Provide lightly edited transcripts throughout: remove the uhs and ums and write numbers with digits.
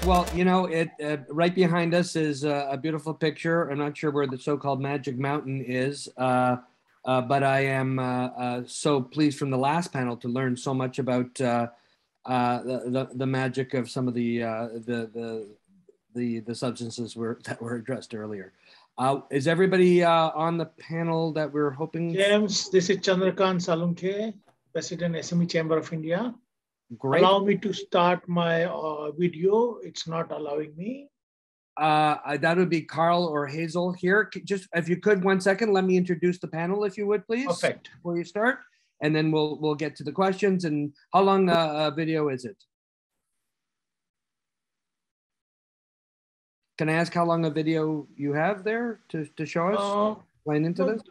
Well, you know, right behind us is a beautiful picture. I'm not sure where the so-called Magic Mountain is, but I am so pleased from the last panel to learn so much about the magic of some of the substances that were addressed earlier. Is everybody on the panel that we're hoping? James, this is Chandrakant Salunke, President, SME Chamber of India. Great. Allow me to start my video. It's not allowing me. That would be Carl or Hazel here. Just if you could, 1 second, let me introduce the panel, if you would, please. Perfect. Before you start, and then we'll get to the questions. And how long a video is it? Can I ask how long a video you have there to show us? Plan into this?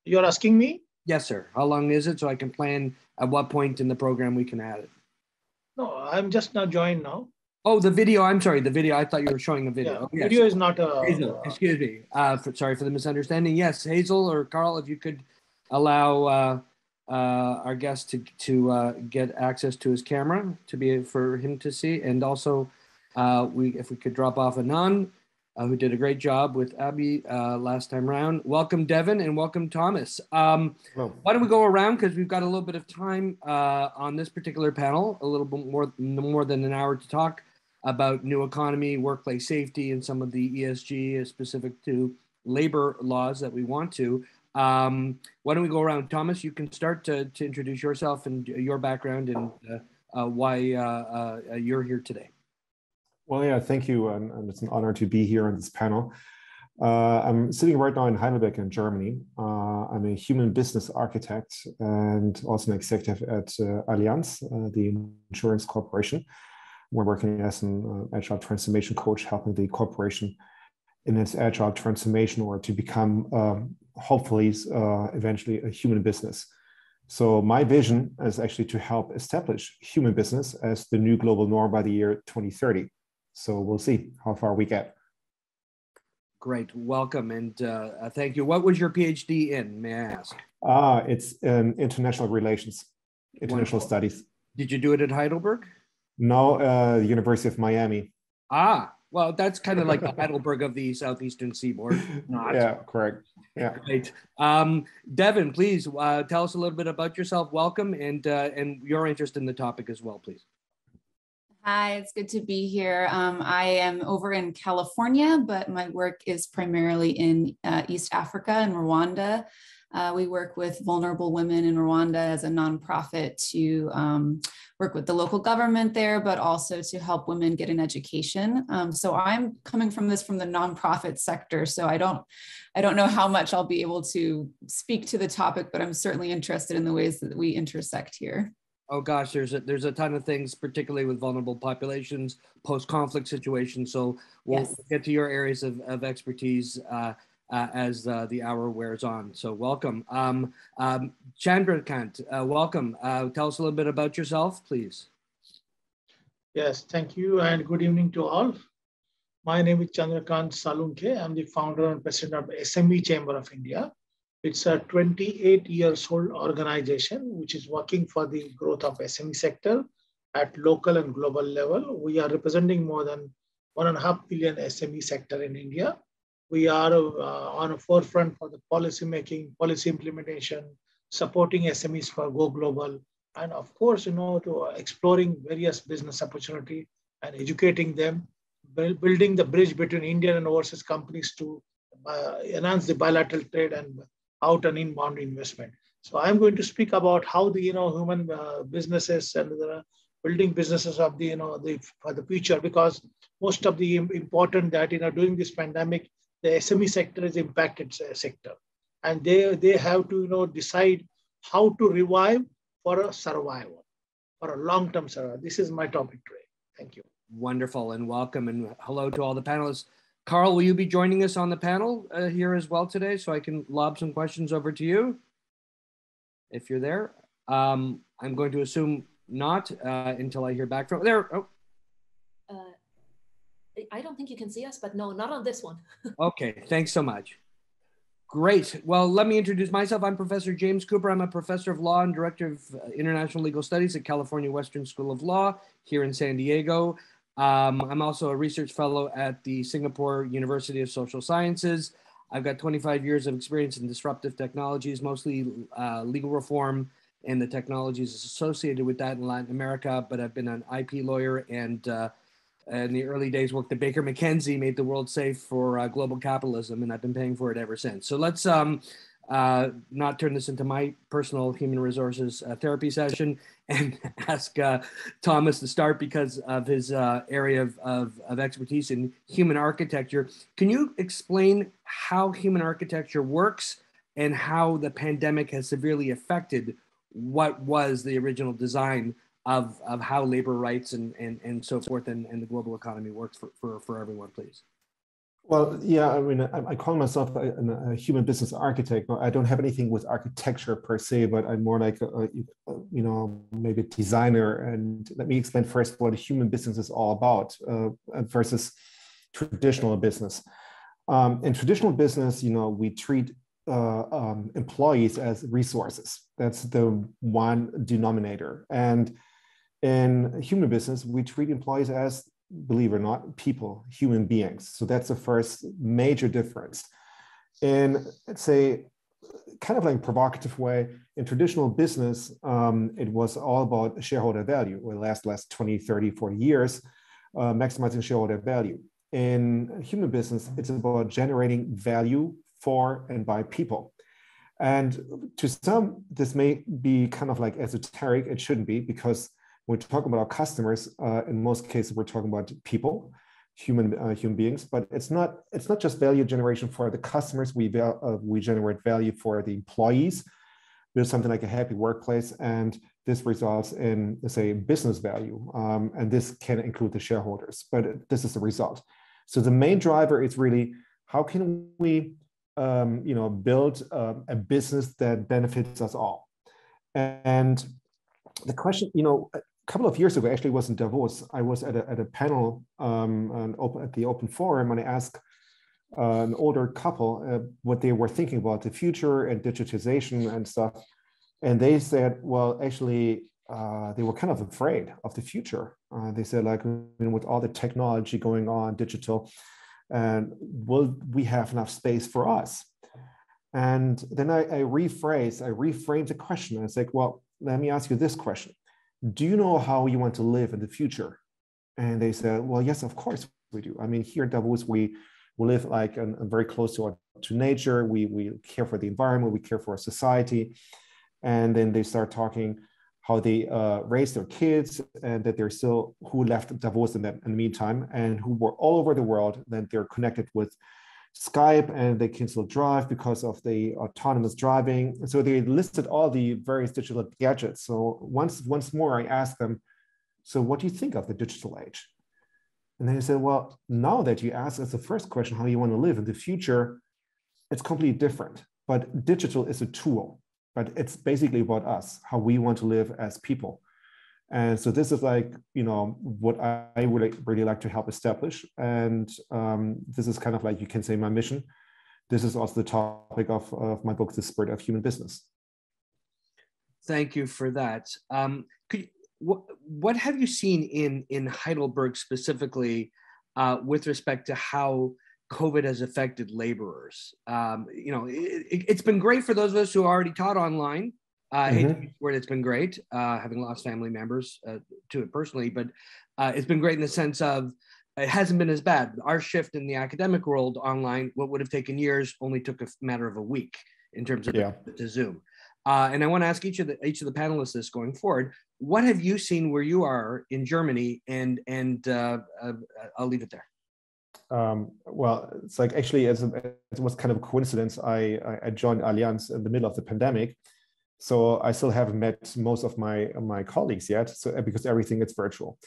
You're asking me? Yes, sir. How long is it so I can plan at what point in the program we can add it? No, I'm just now joined now. Oh, the video. I'm sorry, the video. I thought you were showing a video. Yeah, oh, yes. Video is not a... Hazel, excuse me. Sorry for the misunderstanding. Yes, Hazel or Carl, if you could allow our guest to get access to his camera for him to see. And also, if we could drop off Anand, who did a great job with Abby last time around. Welcome, Devin, and welcome, Thomas. Why don't we go around, because we've got a little bit of time on this particular panel, a little bit more than an hour to talk about new economy, workplace safety, and some of the ESG specific to labor laws that we want to. Why don't we go around? Thomas, you can start to introduce yourself and your background and why you're here today. Well, yeah, thank you. And it's an honor to be here on this panel. I'm sitting right now in Heidelberg in Germany. I'm a human business architect and also an executive at Allianz, the insurance corporation. We're working as an agile transformation coach, helping the corporation in its agile transformation or to become, hopefully, eventually a human business. So my vision is actually to help establish human business as the new global norm by the year 2030. So we'll see how far we get. Great, welcome, and thank you. What was your PhD in, may I ask? It's in international relations, international studies. Did you do it at Heidelberg? No, the University of Miami. Well, that's kind of like the Heidelberg of the Southeastern Seaboard. Yeah, correct. Yeah. Great. Devin, please tell us a little bit about yourself. Welcome, and your interest in the topic as well, please. Hi, it's good to be here. I am over in California, but my work is primarily in East Africa and Rwanda. We work with vulnerable women in Rwanda as a nonprofit to work with the local government there, but also to help women get an education. So I'm coming from the nonprofit sector. So I don't know how much I'll be able to speak to the topic, but I'm certainly interested in the ways that we intersect here. Oh gosh, there's a ton of things, particularly with vulnerable populations, post-conflict situations. So we'll get to your areas of expertise as the hour wears on. So welcome. Chandrakant, welcome. Tell us a little bit about yourself, please. Yes, thank you, and good evening to all. My name is Chandrakant Salunke. I'm the founder and president of SME Chamber of India. It's a 28-year-old organization which is working for the growth of SME sector at local and global level. We are representing more than 1.5 billion SME sector in India. We are on a forefront for the policy making, policy implementation, supporting SMEs for go global, and of course, to exploring various business opportunity and educating them, building the bridge between Indian and overseas companies to enhance the bilateral trade and out and inbound investment. So I'm going to speak about how the human businesses and the building businesses of for the future, because most of the important that during this pandemic, the SME sector is impacted sector, and they have to decide how to revive for a survival, for a long-term survival. This is my topic today. Thank you. Wonderful, and welcome, and hello to all the panelists. Carl, will you be joining us on the panel here as well today, so I can lob some questions over to you, if you're there? I'm going to assume not until I hear back from there. Oh. I don't think you can see us, but no, not on this one. Okay, thanks so much. Great. Well, let me introduce myself. I'm Professor James Cooper. I'm a professor of law and director of international legal studies at California Western School of Law here in San Diego. I'm also a research fellow at the Singapore University of Social Sciences. I've got 25 years of experience in disruptive technologies, mostly legal reform and the technologies associated with that in Latin America. But I've been an IP lawyer and in the early days worked at Baker McKenzie, made the world safe for global capitalism, and I've been paying for it ever since. So let's not turn this into my personal human resources therapy session and ask Thomas to start because of his area of expertise in human architecture. Can you explain how human architecture works and how the pandemic has severely affected what was the original design of how labor rights and so forth and the global economy works for everyone, please? Well, yeah, I mean, I call myself a human business architect. I don't have anything with architecture per se, but I'm more like, maybe a designer. And let me explain first what a human business is all about versus traditional business. In traditional business, we treat employees as resources. That's the one denominator. And in human business, we treat employees as, believe it or not, people, human beings. So that's the first major difference. In, let's say, kind of like provocative way, in traditional business, it was all about shareholder value. Well, last 20, 30, 40 years, maximizing shareholder value. In human business, it's about generating value for and by people. And to some, this may be kind of like esoteric. It shouldn't be, because when we talk about our customers, in most cases, we're talking about people, human beings. But it's not just value generation for the customers. We generate value for the employees. There's something like a happy workplace, and this results in, let's say, business value. And this can include the shareholders, but this is the result. So the main driver is really, how can we build a business that benefits us all? And the question, a couple of years ago, actually, was in Davos. I was at a panel at the Open Forum, and I asked an older couple what they were thinking about the future and digitization and stuff. And they said, well, actually, they were kind of afraid of the future. They said, like, with all the technology going on, digital, and will we have enough space for us? And then I reframed the question. I was like, well, let me ask you this question. Do you know how you want to live in the future? And they said, well, yes, of course we do. I mean, here in Davos, we live like very close to nature. We care for the environment. We care for our society. And then they start talking how they raise their kids, and that they're still, who left Davos in the meantime, and who were all over the world. Then they're connected with Skype, and they can still drive because of the autonomous driving. And so they listed all the various digital gadgets. So once more, I asked them, so what do you think of the digital age? And they said, well, now that you asked us the first question, how you want to live in the future, it's completely different. But digital is a tool, but it's basically about us, how we want to live as people. And so this is like, what I would really like to help establish. And this is kind of like, you can say, my mission. This is also the topic of my book, The Spirit of Human Business. Thank you for that. What have you seen in Heidelberg specifically with respect to how COVID has affected laborers? It's been great for those of us who already taught online. I hate to use the word, it's been great, having lost family members to it personally, but it's been great in the sense of it hasn't been as bad. Our shift in the academic world online, what would have taken years, only took a matter of a week in terms of to Zoom. And I want to ask each of the panelists this going forward. What have you seen where you are in Germany? And I'll leave it there. Well, it's like, actually, it was kind of a coincidence. I joined Allianz in the middle of the pandemic. So I still haven't met most of my colleagues yet, so because everything is virtual.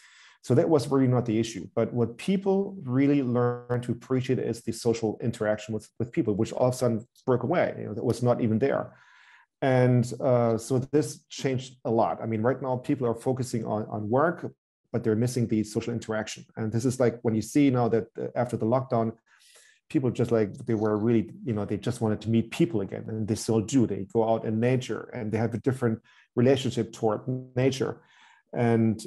So that was really not the issue. But what people really learned to appreciate is the social interaction with people, which all of a sudden broke away. That was not even there. And so this changed a lot. I mean, right now people are focusing on work, but they're missing the social interaction. And this is like when you see now that after the lockdown, people just like, they were really, they just wanted to meet people again, and they still do. They go out in nature, and they have a different relationship toward nature. And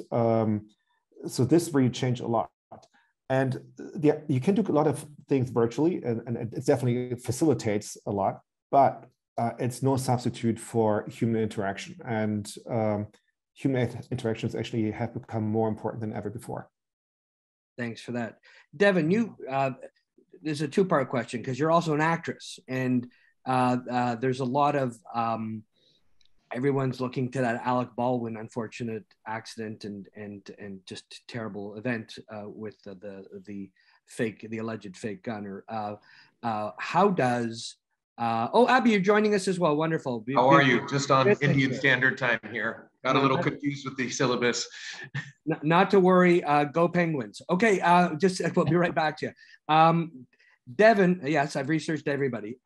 so this really changed a lot. And you can do a lot of things virtually, and it definitely facilitates a lot, but it's no substitute for human interaction. And human interactions actually have become more important than ever before. Thanks for that. Devin, there's a two-part question because you're also an actress, and there's a lot of everyone's looking to that Alec Baldwin unfortunate accident and just terrible event with the alleged fake gunner. How does Abby, you're joining us as well. Wonderful. How are you? Just on Indian Standard Time here. Got a little confused with the syllabus. Not to worry. Go Penguins. Okay. We'll be right back to you. Devin, yes, I've researched everybody.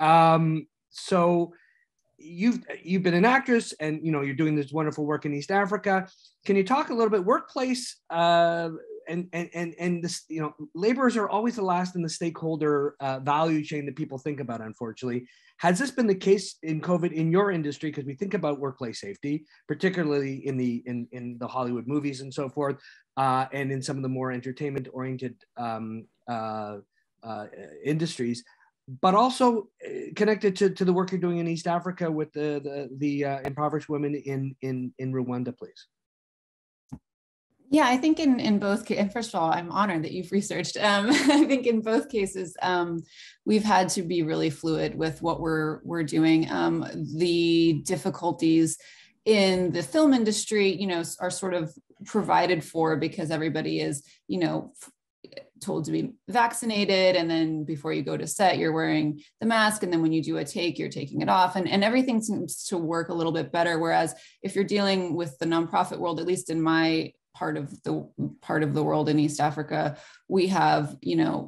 So you've been an actress, and you're doing this wonderful work in East Africa. Can you talk a little bit workplace and this, laborers are always the last in the stakeholder value chain that people think about, unfortunately. Has this been the case in COVID in your industry? Because we think about workplace safety, particularly in the Hollywood movies and so forth, and in some of the more entertainment oriented industries, but also connected to the work you're doing in East Africa with the impoverished women in Rwanda, please. Yeah, I think in both cases, and first of all, I'm honored that you've researched. I think in both cases, we've had to be really fluid with what we're doing. The difficulties in the film industry, are sort of provided for because everybody is, told to be vaccinated. And then before you go to set, you're wearing the mask. And then when you do a take, you're taking it off. And everything seems to work a little bit better. Whereas if you're dealing with the nonprofit world, at least in my part of the world in East Africa, we have,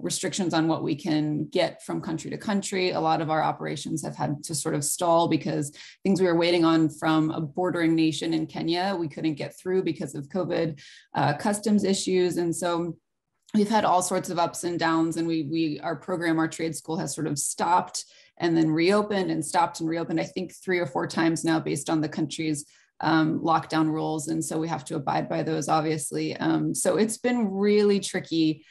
restrictions on what we can get from country to country. A lot of our operations have had to sort of stall because things we were waiting on from a bordering nation in Kenya, we couldn't get through because of COVID customs issues. And so we've had all sorts of ups and downs, and our program, our trade school, has sort of stopped and then reopened and stopped and reopened, I think 3 or 4 times now based on the country's lockdown rules. And so we have to abide by those, obviously. So it's been really tricky.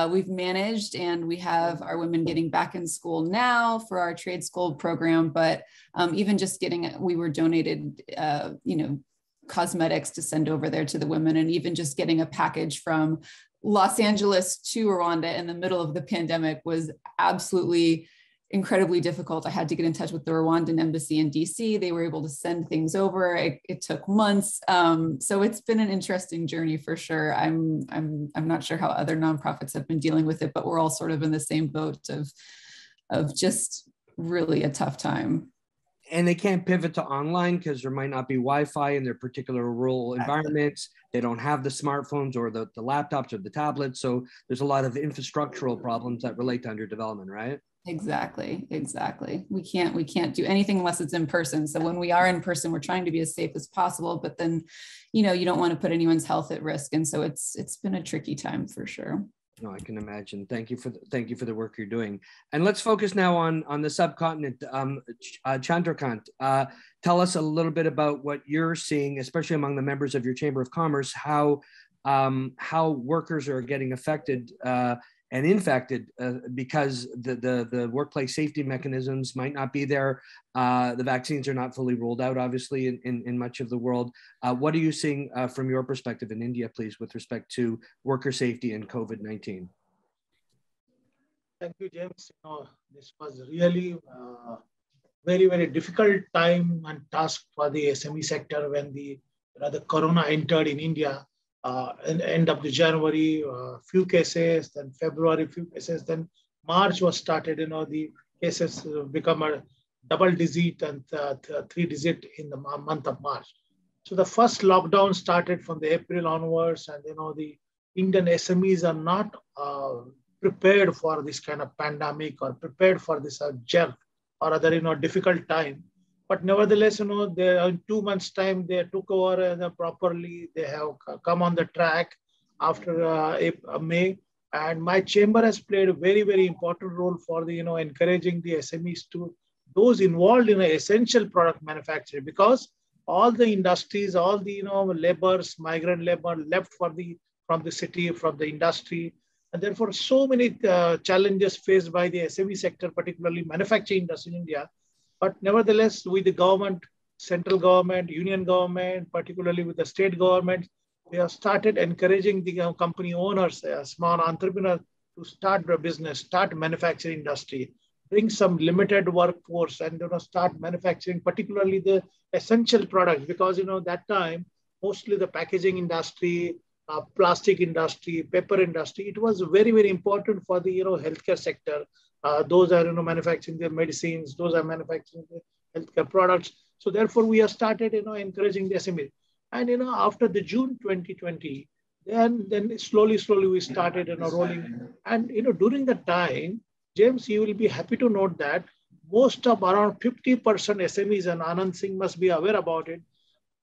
We've managed, and we have our women getting back in school now for our trade school program, but even just we were donated, cosmetics to send over there to the women, and even just getting a package from Los Angeles to Rwanda in the middle of the pandemic was absolutely incredibly difficult. I had to get in touch with the Rwandan embassy in DC. They were able to send things over. It took months. So it's been an interesting journey for sure. I'm not sure how other nonprofits have been dealing with it, but we're all sort of in the same boat of just really a tough time. And they can't pivot to online because there might not be Wi-Fi in their particular rural environments. They don't have the smartphones or the laptops or the tablets. So there's a lot of infrastructural problems that relate to underdevelopment, right? Exactly. We can't do anything unless it's in person. So when we are in person, we're trying to be as safe as possible, but then, you don't want to put anyone's health at risk. And so it's been a tricky time for sure. No, I can imagine. Thank you for the work you're doing. And let's focus now on the subcontinent. Chandrakant, tell us a little bit about what you're seeing, especially among the members of your Chamber of Commerce, how workers are getting affected and infected because the workplace safety mechanisms might not be there. The vaccines are not fully rolled out, obviously, in much of the world. What are you seeing from your perspective in India, please, with respect to worker safety and COVID-19? Thank you, James. This was really very, very difficult time and task for the SME sector when the corona entered in India. In the end of the January, few cases, then February, few cases, then March was started, the cases become a double digit and 3 digit in the month of March. So the first lockdown started from the April onwards, and the Indian SMEs are not prepared for this kind of pandemic or prepared for this jerk or other, difficult time. But nevertheless, they in 2 months' time, they took over properly. They have come on the track after May. And my chamber has played a very, very important role for the, encouraging the SMEs to those involved in essential product manufacturing, because all the industries, all the, laborers, migrant labor left for the from the city, from the industry. And therefore, so many challenges faced by the SME sector, particularly manufacturing industry in India. But nevertheless, with the government, central government, union government, particularly with the state government, we have started encouraging the company owners, small entrepreneurs, to start their business, start manufacturing industry, bring some limited workforce, and start manufacturing, particularly the essential products, because that time mostly the packaging industry, plastic industry, paper industry, it was very, very important for the healthcare sector. Those are manufacturing the medicines, those are manufacturing the healthcare products. So therefore, we have started encouraging the SME. And after the June 2020, then slowly we started rolling. And during that time, James, you will be happy to note that most of around 50% SMEs, and Anand Singh must be aware about it,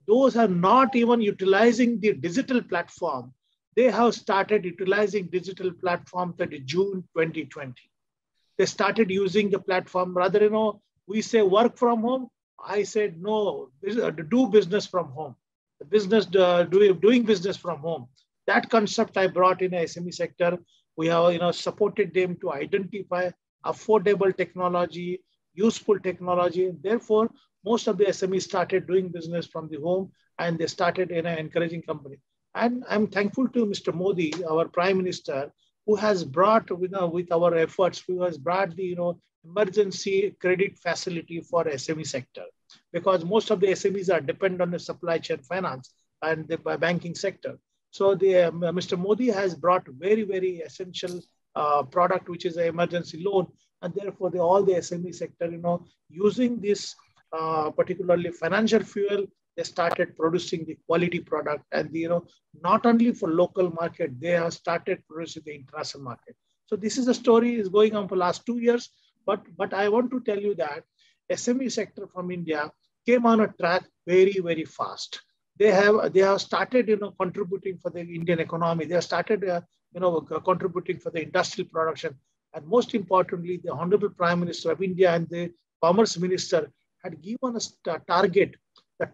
those are not even utilizing the digital platform. They have started utilizing digital platform at June 2020. They started using the platform. Rather, we say work from home. I said, no, do business from home. The business, doing business from home. That concept I brought in the SME sector. We have supported them to identify affordable technology, useful technology. And therefore, most of the SMEs started doing business from the home, and they started encouraging company. And I'm thankful to Mr. Modi, our Prime Minister, who has brought with our efforts, who has brought the emergency credit facility for SME sector, because most of the SMEs are dependent on the supply chain finance and the banking sector. So Mr. Modi has brought very, very essential product, which is an emergency loan, and therefore all the SME sector, using this particularly financial fuel, they started producing the quality product, and not only for local market, they have started producing the international market. So this is a story is going on for last 2 years, but I want to tell you that SME sector from India came on a track very, very fast. They have started contributing for the Indian economy. They have started contributing for the industrial production, and most importantly, the Honorable Prime Minister of India and the Commerce Minister had given us the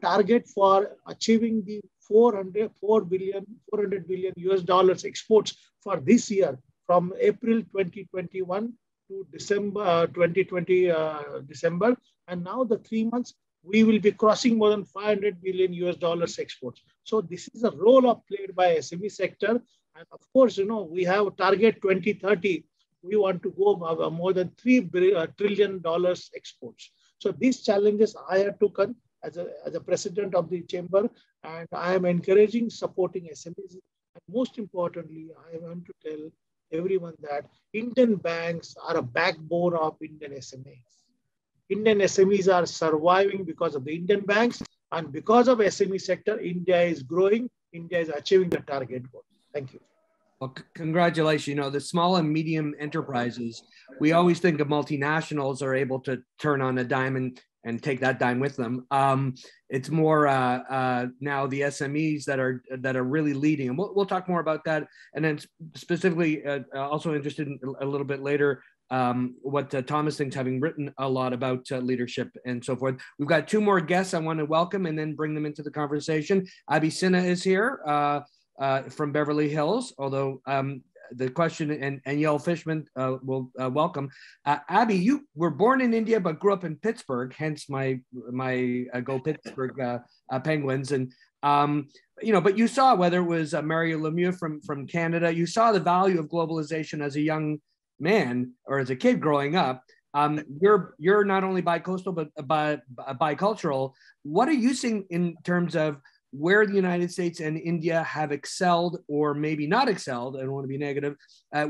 target for achieving the 400 billion US dollars exports for this year, from April 2021 to December 2020 December, and now the 3 months we will be crossing more than 500 billion US dollars exports. So this is a role played by SME sector, and of course we have a target 2030. We want to go more than $3 trillion exports. So these challenges I have taken as a president of the chamber, and I am encouraging, supporting SMEs. And most importantly, I want to tell everyone that Indian banks are a backbone of Indian SMEs. Indian SMEs are surviving because of the Indian banks, and because of SME sector, India is growing. India is achieving the target goal. Thank you. Well, congratulations. The small and medium enterprises, we always think of multinationals are able to turn on a dime and take that dime with them. It's more now the SMEs that are really leading, and we'll talk more about that. And then specifically, also interested in a little bit later what Thomas thinks, having written a lot about leadership and so forth. We've got 2 more guests I want to welcome and then bring them into the conversation. Abhi Sinha is here from Beverly Hills, although the question, and Yael Fishman will welcome. Abhi, you were born in India but grew up in Pittsburgh, hence my Go Pittsburgh Penguins. And but you saw, whether it was Mario Lemieux from Canada, you saw the value of globalization as a young man or as a kid growing up. You're not only bi-coastal but bicultural. What are you seeing in terms of where the United States and India have excelled, or maybe not excelled, I don't want to be negative,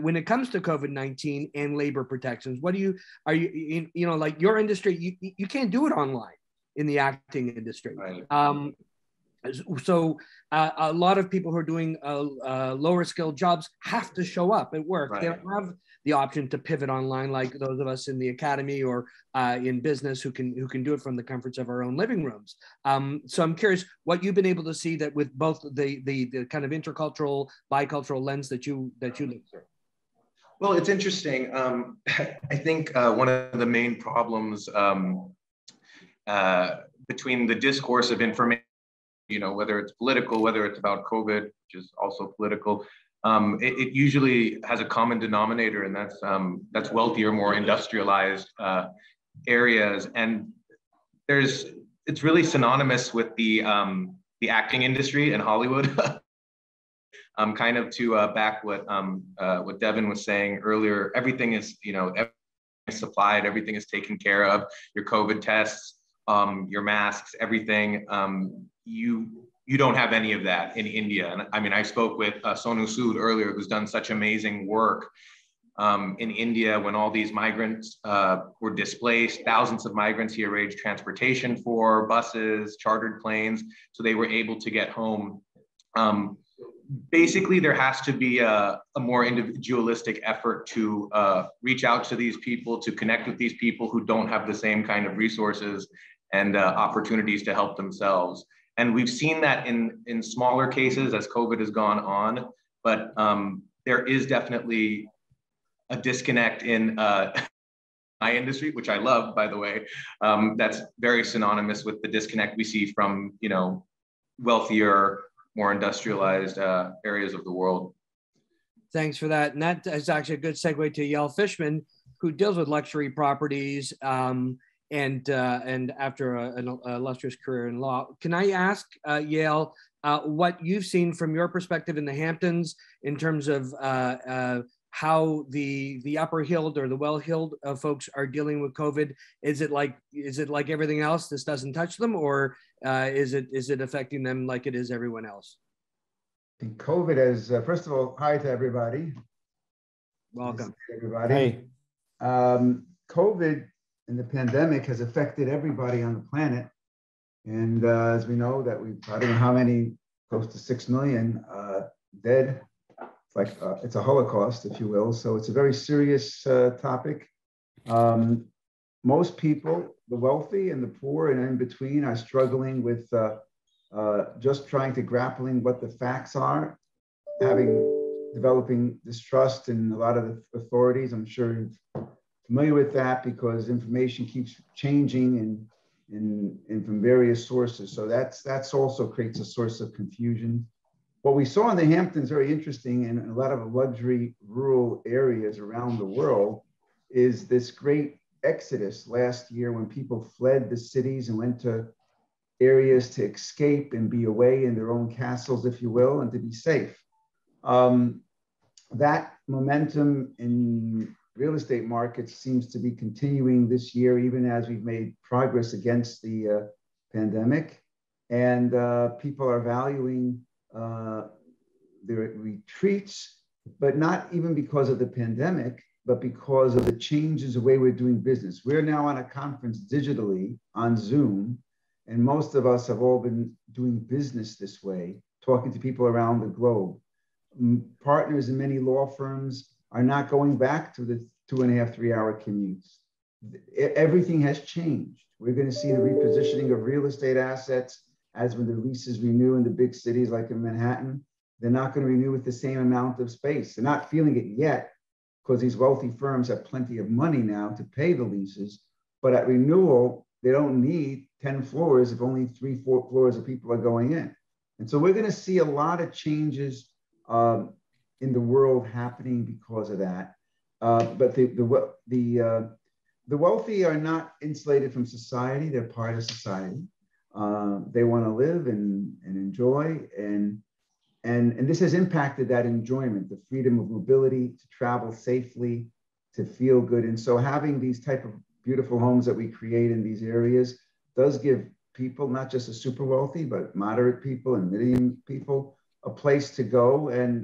when it comes to COVID-19 and labor protections? What are you like your industry, you can't do it online in the acting industry. Right. So a lot of people who are doing lower skilled jobs have to show up at work. Right. They don't have the option to pivot online like those of us in the academy or in business who can do it from the comforts of our own living rooms. So I'm curious what you've been able to see that with both the kind of intercultural, bicultural lens that you look through. Well, it's interesting. I think one of the main problems between the discourse of information you know, whether it's political, whether it's about COVID, which is also political, it usually has a common denominator, and that's wealthier, more industrialized areas. And it's really synonymous with the acting industry in Hollywood. Kind of to back what Devin was saying earlier, everything is, you know, everything is supplied, everything is taken care of. Your COVID tests, your masks, everything. You don't have any of that in India. And I mean, I spoke with Sonu Sood earlier, who's done such amazing work in India when all these migrants were displaced. Thousands of migrants he arranged transportation for, buses, chartered planes, so they were able to get home. Basically, there has to be a more individualistic effort to reach out to these people, to connect with these people who don't have the same kind of resources and opportunities to help themselves. And we've seen that in smaller cases as COVID has gone on, but there is definitely a disconnect in my industry, which I love, by the way. That's very synonymous with the disconnect we see from, you know, wealthier, more industrialized areas of the world. Thanks for that. And that is actually a good segue to Yael Fishman, who deals with luxury properties and after an illustrious career in law. Can I ask, Yael, what you've seen from your perspective in the Hamptons in terms of how the upper-heeled or the well-heeled folks are dealing with COVID? Is it like everything else? This doesn't touch them, or is it affecting them like it is everyone else? I think COVID has, first of all, hi to everybody. Welcome. Nice to see everybody. Hey. COVID and the pandemic has affected everybody on the planet. And as we know that I don't know how many, close to 6 million dead. It's like, it's a Holocaust, if you will. So it's a very serious topic. Most people, the wealthy and the poor and in between, are struggling with just trying to grappling what the facts are, developing distrust in a lot of the authorities. I'm sure you're familiar with that because information keeps changing and from various sources. So that's also creates a source of confusion. What we saw in the Hamptons, very interesting, and a lot of luxury rural areas around the world, is this great exodus last year when people fled the cities and went to areas to escape and be away in their own castles, if you will, and to be safe. That momentum in real estate markets seems to be continuing this year, even as we've made progress against the pandemic. And people are valuing their retreats, but not even because of the pandemic, but because of the changes the way we're doing business. We're now on a conference digitally on Zoom, and most of us have all been doing business this way, talking to people around the globe. Partners in many law firms are not going back to the 2.5, 3-hour commutes. Everything has changed. We're going to see the repositioning of real estate assets as when the leases renew in the big cities like in Manhattan. They're not going to renew with the same amount of space. They're not feeling it yet because these wealthy firms have plenty of money now to pay the leases. But at renewal, they don't need 10 floors if only 3, 4 floors of people are going in. And so we're going to see a lot of changes in the world happening because of that. But the wealthy are not insulated from society. They're part of society. They want to live and enjoy, and this has impacted that enjoyment, the freedom of mobility, to travel safely, to feel good. And so having these type of beautiful homes that we create in these areas does give people, not just the super wealthy, but moderate people and medium people, a place to go and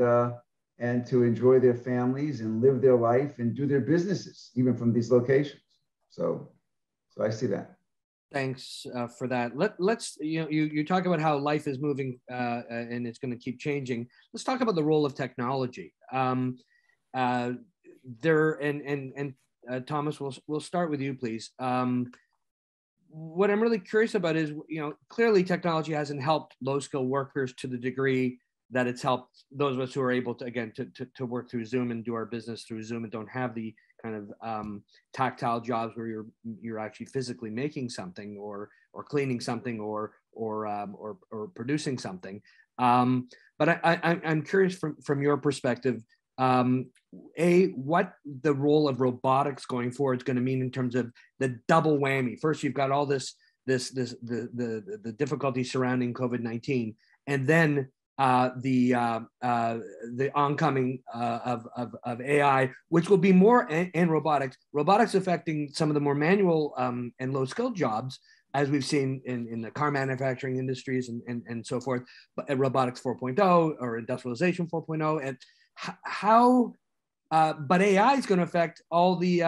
to enjoy their families and live their life and do their businesses, even from these locations. So I see that. Thanks For that. Let's you talk about how life is moving and it's going to keep changing. Let's talk about the role of technology. Thomas, we'll start with you, please. What I'm really curious about is, clearly technology hasn't helped low-skilled workers to the degree that it's helped those of us who are able to, again, to work through Zoom and do our business through Zoom and don't have the kind of tactile jobs where you're actually physically making something or cleaning something or producing something. But I'm curious from your perspective, what the role of robotics going forward is going to mean in terms of the double whammy. First, you've got all the difficulty surrounding COVID-19, and then the oncoming of AI, which will be more, and robotics affecting some of the more manual and low skilled jobs, as we've seen in the car manufacturing industries and so forth, but robotics 4.0 or industrialization 4.0, and how, but AI is going to affect all the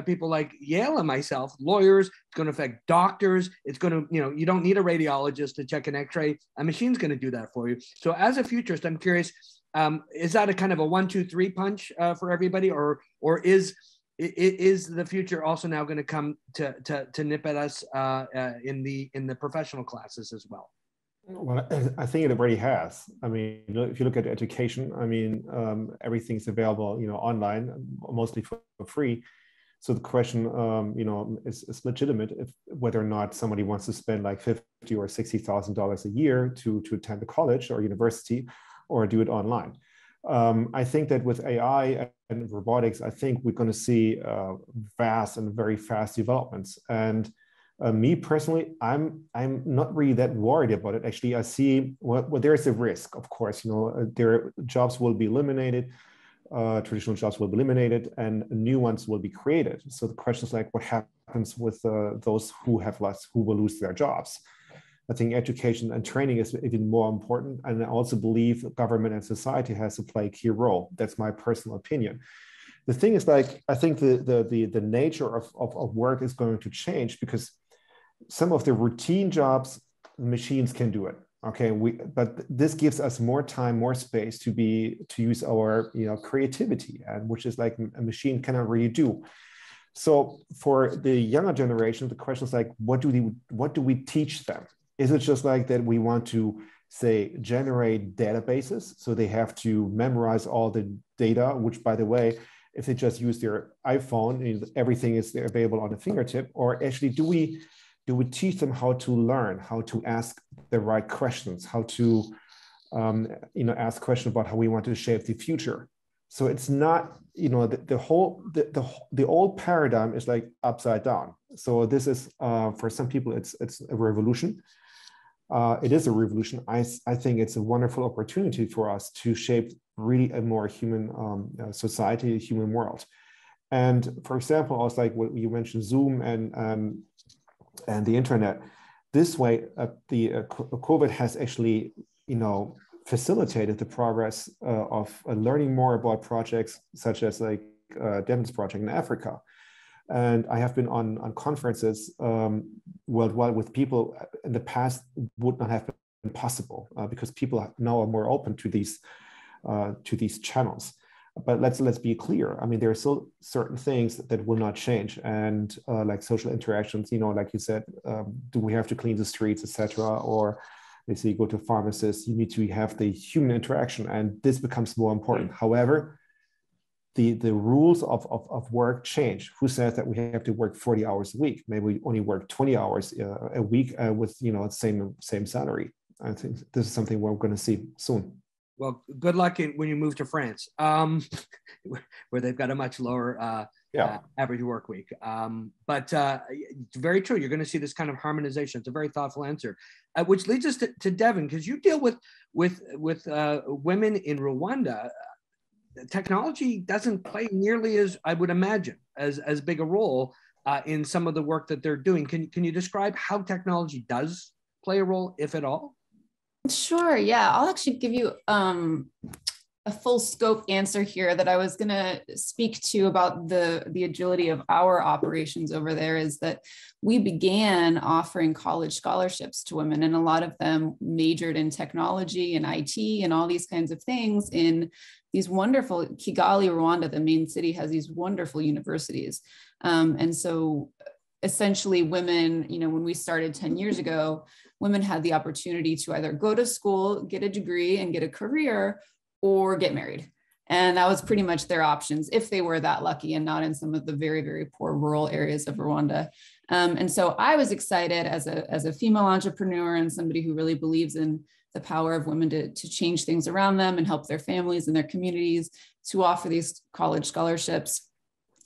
people like Yale and myself, lawyers. It's going to affect doctors. It's going to, you don't need a radiologist to check an X-ray. A machine's going to do that for you. So as a futurist, I'm curious, is that a kind of a 1-2-3 punch for everybody, or is the future also now going to come to nip at us in the professional classes as well? Well, I think it already has. I mean, if you look at education, I mean, everything's available, online, mostly for free. So the question, is legitimate, whether or not somebody wants to spend like $50,000 or $60,000 a year to attend a college or university, or do it online. I think that with AI and robotics, I think we're going to see vast and very fast developments. And me personally, I'm not really that worried about it. Actually, I see there is a risk, of course. Their jobs will be eliminated, traditional jobs will be eliminated, and new ones will be created. So the question is like, what happens with those who will lose their jobs? I think education and training is even more important, and I also believe government and society has to play a key role. That's my personal opinion. The thing is, like, I think the nature of work is going to change, because some of the routine jobs, machines can do it. Okay, but this gives us more time, more space to use our creativity, and which is like a machine cannot really do. So for the younger generation, the question is like, what do we teach them? Is it just like that we want to say generate databases, so they have to memorize all the data, which, by the way, if they just use their iPhone, everything is available on the fingertip? Or actually, do we teach them how to learn, how to ask the right questions, how to ask questions about how we want to shape the future? So it's not, the old paradigm is like upside down. So this is, for some people, it's a revolution. It is a revolution. I think it's a wonderful opportunity for us to shape really a more human society, a human world. And for example, also like what you mentioned, Zoom and the internet. This way, the COVID has actually, facilitated the progress of learning more about projects such as like Devon's project in Africa. And I have been on conferences worldwide with people in the past would not have been possible because people now are more open to these channels. But let's be clear. I mean, there are still certain things that will not change, and like social interactions. Like you said, do we have to clean the streets, etc.? Or let's say you go to pharmacists, you need to have the human interaction, and this becomes more important. However, the rules of work change. Who says that we have to work 40 hours a week? Maybe we only work 20 hours a week with same salary. I think this is something we're going to see soon. Well, good luck when you move to France, where they've got a much lower average work week. But it's very true. You're going to see this kind of harmonization. It's a very thoughtful answer, which leads us to Devon, because you deal with women in Rwanda. Technology doesn't play nearly as I would imagine as big a role in some of the work that they're doing. Can you describe how technology does play a role, if at all? Sure. Yeah, I'll actually give you a full scope answer here that I was going to speak to about the agility of our operations over there. Is that we began offering college scholarships to women, and a lot of them majored in technology and IT and all these kinds of things in these wonderful Kigali, Rwanda, the main city, has these wonderful universities. And so essentially women, when we started 10 years ago, women had the opportunity to either go to school, get a degree and get a career, or get married. And that was pretty much their options if they were that lucky and not in some of the very, very poor rural areas of Rwanda. And so I was excited as a female entrepreneur and somebody who really believes in the power of women to change things around them and help their families and their communities, to offer these college scholarships.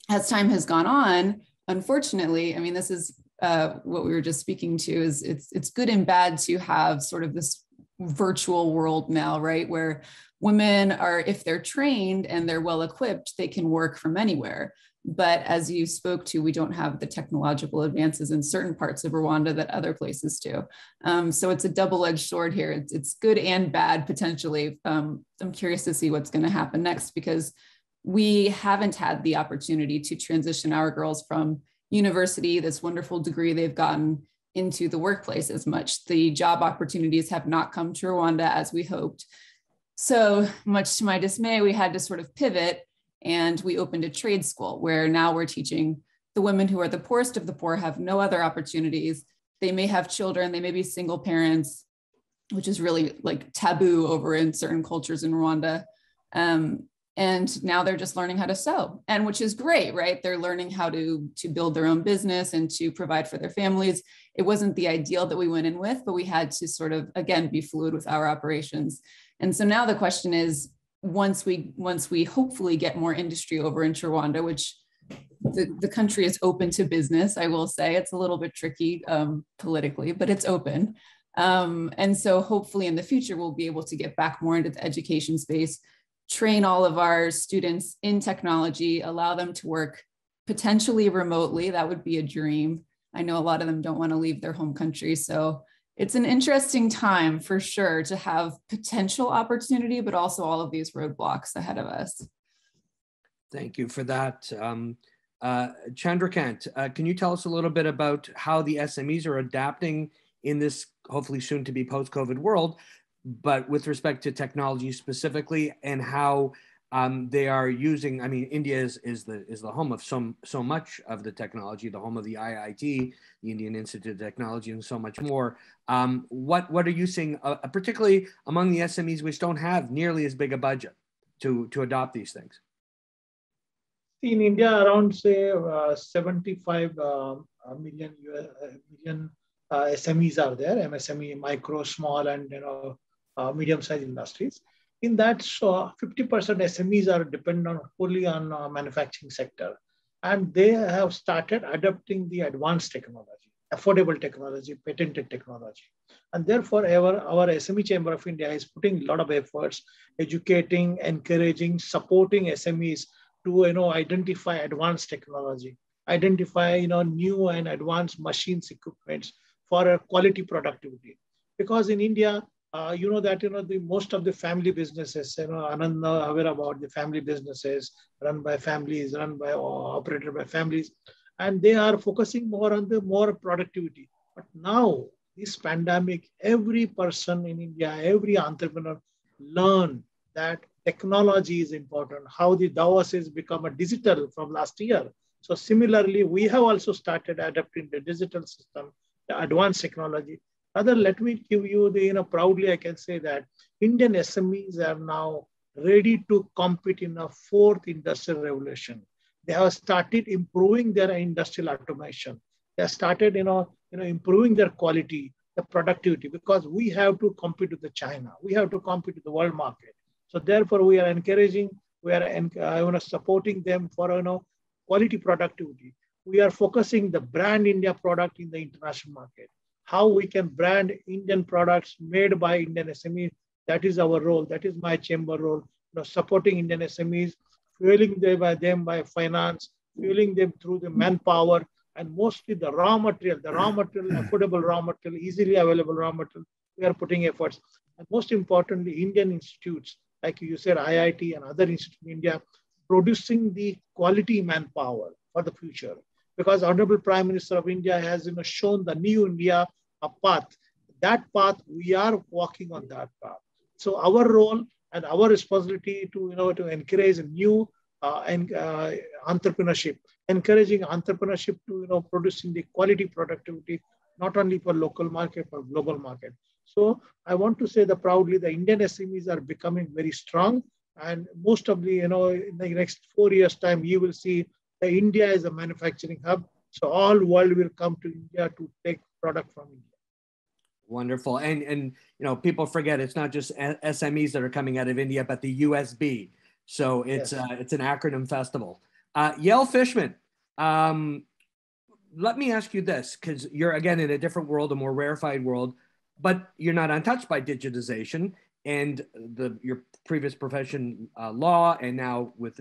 As time has gone on, unfortunately, I mean, this is what we were just speaking to, is it's good and bad to have sort of this virtual world now, right? Where women are, if they're trained and they're well equipped, they can work from anywhere. But as you spoke to, we don't have the technological advances in certain parts of Rwanda that other places do. So it's a double-edged sword here. It's good and bad potentially. I'm curious to see what's going to happen next, because we haven't had the opportunity to transition our girls from university, this wonderful degree they've gotten, into the workplace as much. The job opportunities have not come to Rwanda as we hoped. So much to my dismay, we had to sort of pivot, and we opened a trade school where now we're teaching the women who are the poorest of the poor, have no other opportunities. They may have children, they may be single parents, which is really like taboo over in certain cultures in Rwanda. And now they're just learning how to sew, and which is great, right? They're learning how to build their own business and to provide for their families. It wasn't the ideal that we went in with, but we had to sort of, again, be fluid with our operations. And so now the question is, once we hopefully get more industry over into Rwanda, which the country is open to business, I will say it's a little bit tricky politically, but it's open. And so hopefully in the future, we'll be able to get back more into the education space, train all of our students in technology, allow them to work potentially remotely. That would be a dream. I know a lot of them don't want to leave their home country. So it's an interesting time for sure to have potential opportunity, but also all of these roadblocks ahead of us. Thank you for that. Chandrakant, can you tell us a little bit about how the SMEs are adapting in this hopefully soon to be post-COVID world, but with respect to technology specifically, and how they are using, I mean, India is the home of so much of the technology, the home of the IIT, the Indian Institute of Technology, and so much more. What are you seeing, particularly among the SMEs which don't have nearly as big a budget to adopt these things? In India, around say 75 million SMEs are there, MSME, micro, small, and medium-sized industries. In that, 50% SMEs are dependent fully on manufacturing sector, and they have started adopting the advanced technology, affordable technology, patented technology, and therefore our SME Chamber of India is putting a lot of efforts, educating, encouraging, supporting SMEs to identify advanced technology, identify new and advanced machines, equipments for quality productivity. Because in India, the most of the family businesses, Anand aware about the family businesses run by families, operated by families, and they are focusing more on the more productivity. But now this pandemic, every person in India, every entrepreneur learn that technology is important, how the Davos has become a digital from last year. So similarly, we have also started adapting the digital system, the advanced technology. Rather, let me give you the, proudly I can say that Indian SMEs are now ready to compete in a fourth industrial revolution. They have started improving their industrial automation. They have started, improving their quality, the productivity, because we have to compete with the China. We have to compete with the world market. So therefore, we are encouraging, we are supporting them for quality productivity. We are focusing the brand India product in the international market. How we can brand Indian products made by Indian SMEs, that is our role. That is my chamber role. Supporting Indian SMEs, fueling them by finance, fueling them through the manpower, and mostly the raw material, affordable raw material, easily available raw material. We are putting efforts. And most importantly, Indian institutes, like you said, IIT and other institutes in India, producing the quality manpower for the future. Because Honorable Prime Minister of India has shown the new India a path. That path, we are walking on that path. So our role and our responsibility to encourage new entrepreneurship, encouraging entrepreneurship to producing the quality productivity, not only for local market, but global market. So I want to say that proudly, the Indian SMEs are becoming very strong, and most of the, in the next 4 years' time, you will see that India is a manufacturing hub. So all world will come to India to take product from India. Wonderful. And people forget it's not just SMEs that are coming out of India, but the USB. So it's an acronym festival. Yael Fishman, let me ask you this, because you're again in a different world, a more rarefied world, but you're not untouched by digitization and your previous profession, law, and now with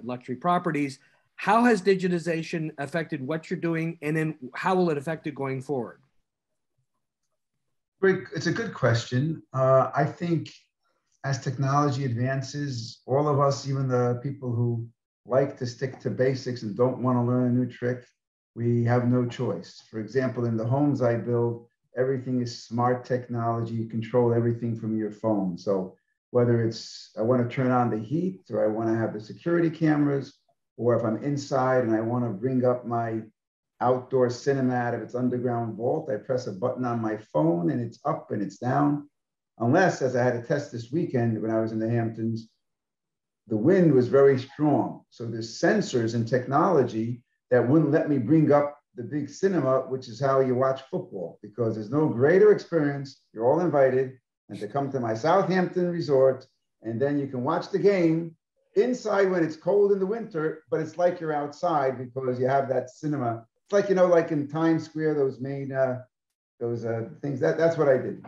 luxury properties. How has digitization affected what you're doing, and then how will it affect it going forward? Great. It's a good question. I think as technology advances, all of us, even the people who like to stick to basics and don't want to learn a new trick, we have no choice. For example, in the homes I build, everything is smart technology. You control everything from your phone. So whether it's I want to turn on the heat, or I want to have the security cameras, or if I'm inside and I want to bring up my outdoor cinema out of its underground vault, I press a button on my phone and it's up and it's down. Unless, as I had a test this weekend when I was in the Hamptons, the wind was very strong. So there's sensors and technology that wouldn't let me bring up the big cinema, which is how you watch football, because there's no greater experience. You're all invited and to come to my Southampton resort, and then you can watch the game inside when it's cold in the winter, but it's like you're outside because you have that cinema. It's like, like in Times Square, those main, things. That's what I did.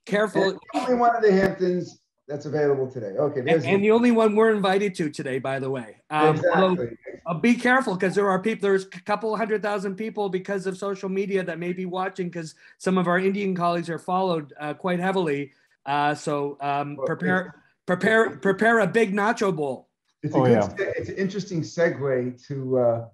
Careful. And only one of the Hamptons that's available today. Okay. And the only one we're invited to today, by the way. Exactly. Be careful, because there's a couple 100,000 people because of social media that may be watching, because some of our Indian colleagues are followed quite heavily. So prepare a big nacho bowl. It's an interesting segue to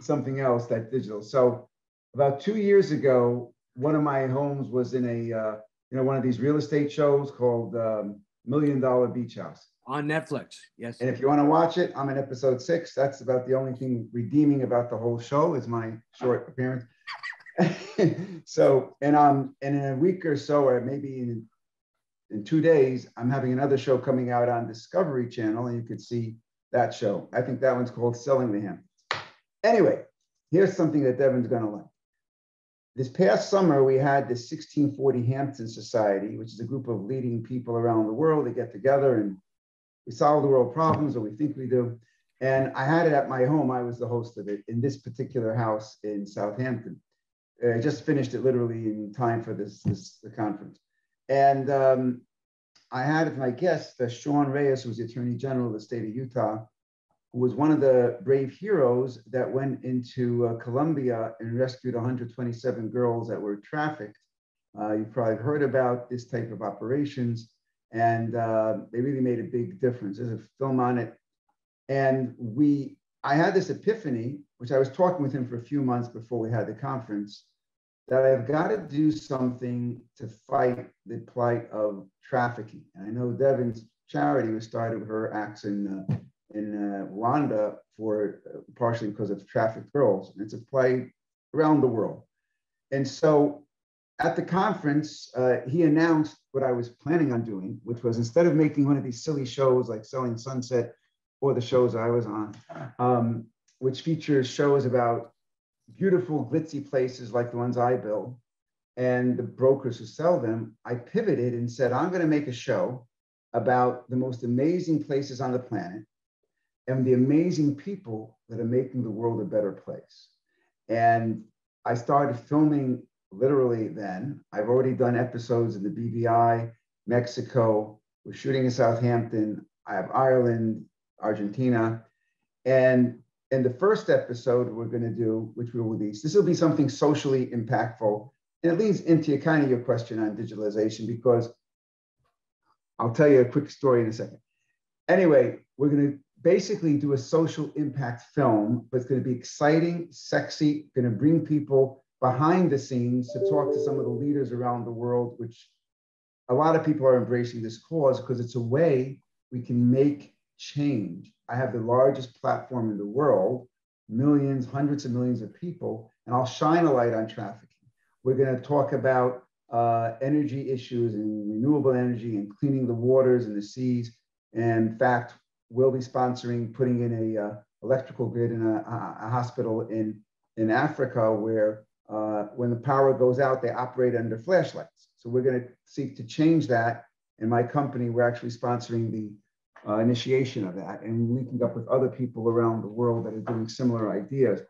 something else that's digital. So about 2 years ago, one of my homes was in a one of these real estate shows called $1 Million Beach House on Netflix. Yes. And if you want to watch it, I'm in episode 6. That's about the only thing redeeming about the whole show is my short appearance. So, and in a week or so, or maybe in 2 days, I'm having another show coming out on Discovery Channel, and you could see that show. I think that one's called Selling the Hamptons. Anyway, here's something that Devin's going to like. This past summer, we had the 1640 Hampton Society, which is a group of leading people around the world that get together and we solve the world problems, or we think we do. And I had it at my home. I was the host of it in this particular house in Southampton. I just finished it literally in time for the conference. And I had as my guest Sean Reyes, who was the Attorney General of the state of Utah, who was one of the brave heroes that went into Colombia and rescued 127 girls that were trafficked. You've probably heard about this type of operations, and they really made a big difference. There's a film on it. And I had this epiphany, which I was talking with him for a few months before we had the conference, that I've got to do something to fight the plight of trafficking. And I know Devin's charity was started with her acts in Rwanda for partially because of trafficked girls. And it's a plight around the world. And so at the conference, he announced what I was planning on doing, which was instead of making one of these silly shows like Selling Sunset or the shows I was on, which features shows about beautiful glitzy places like the ones I build and the brokers who sell them, I pivoted and said, I'm going to make a show about the most amazing places on the planet and the amazing people that are making the world a better place. And I started filming literally then. I've already done episodes in the BVI, Mexico. We're shooting in Southampton. I have Ireland, Argentina. And in the first episode we're going to do, which we'll release, this will be something socially impactful. And it leads into kind of your question on digitalization, because I'll tell you a quick story in a second. Anyway, we're going to basically do a social impact film, but it's going to be exciting, sexy, going to bring people behind the scenes to talk to some of the leaders around the world, which a lot of people are embracing this cause because it's a way we can make change. I have the largest platform in the world, millions, hundreds of millions of people, and I'll shine a light on trafficking. We're going to talk about energy issues and renewable energy and cleaning the waters and the seas. And in fact, will be sponsoring putting in a electrical grid in a hospital in Africa where when the power goes out, they operate under flashlights. So we're going to seek to change that. In my company, we're actually sponsoring the initiation of that and linking up with other people around the world that are doing similar ideas.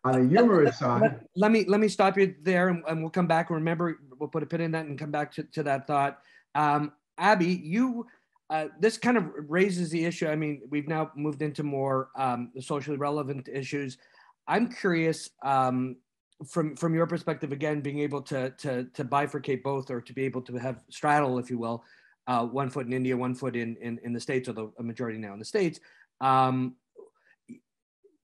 On a humorous side, let me stop you there, and we'll come back. Remember, we'll put a pin in that and come back to that thought. Abby, you this kind of raises the issue. I mean, we've now moved into more socially relevant issues. I'm curious, from your perspective, again, being able to bifurcate both, or to be able to have straddle, if you will, 1 foot in India, 1 foot in the States, although a majority now in the States.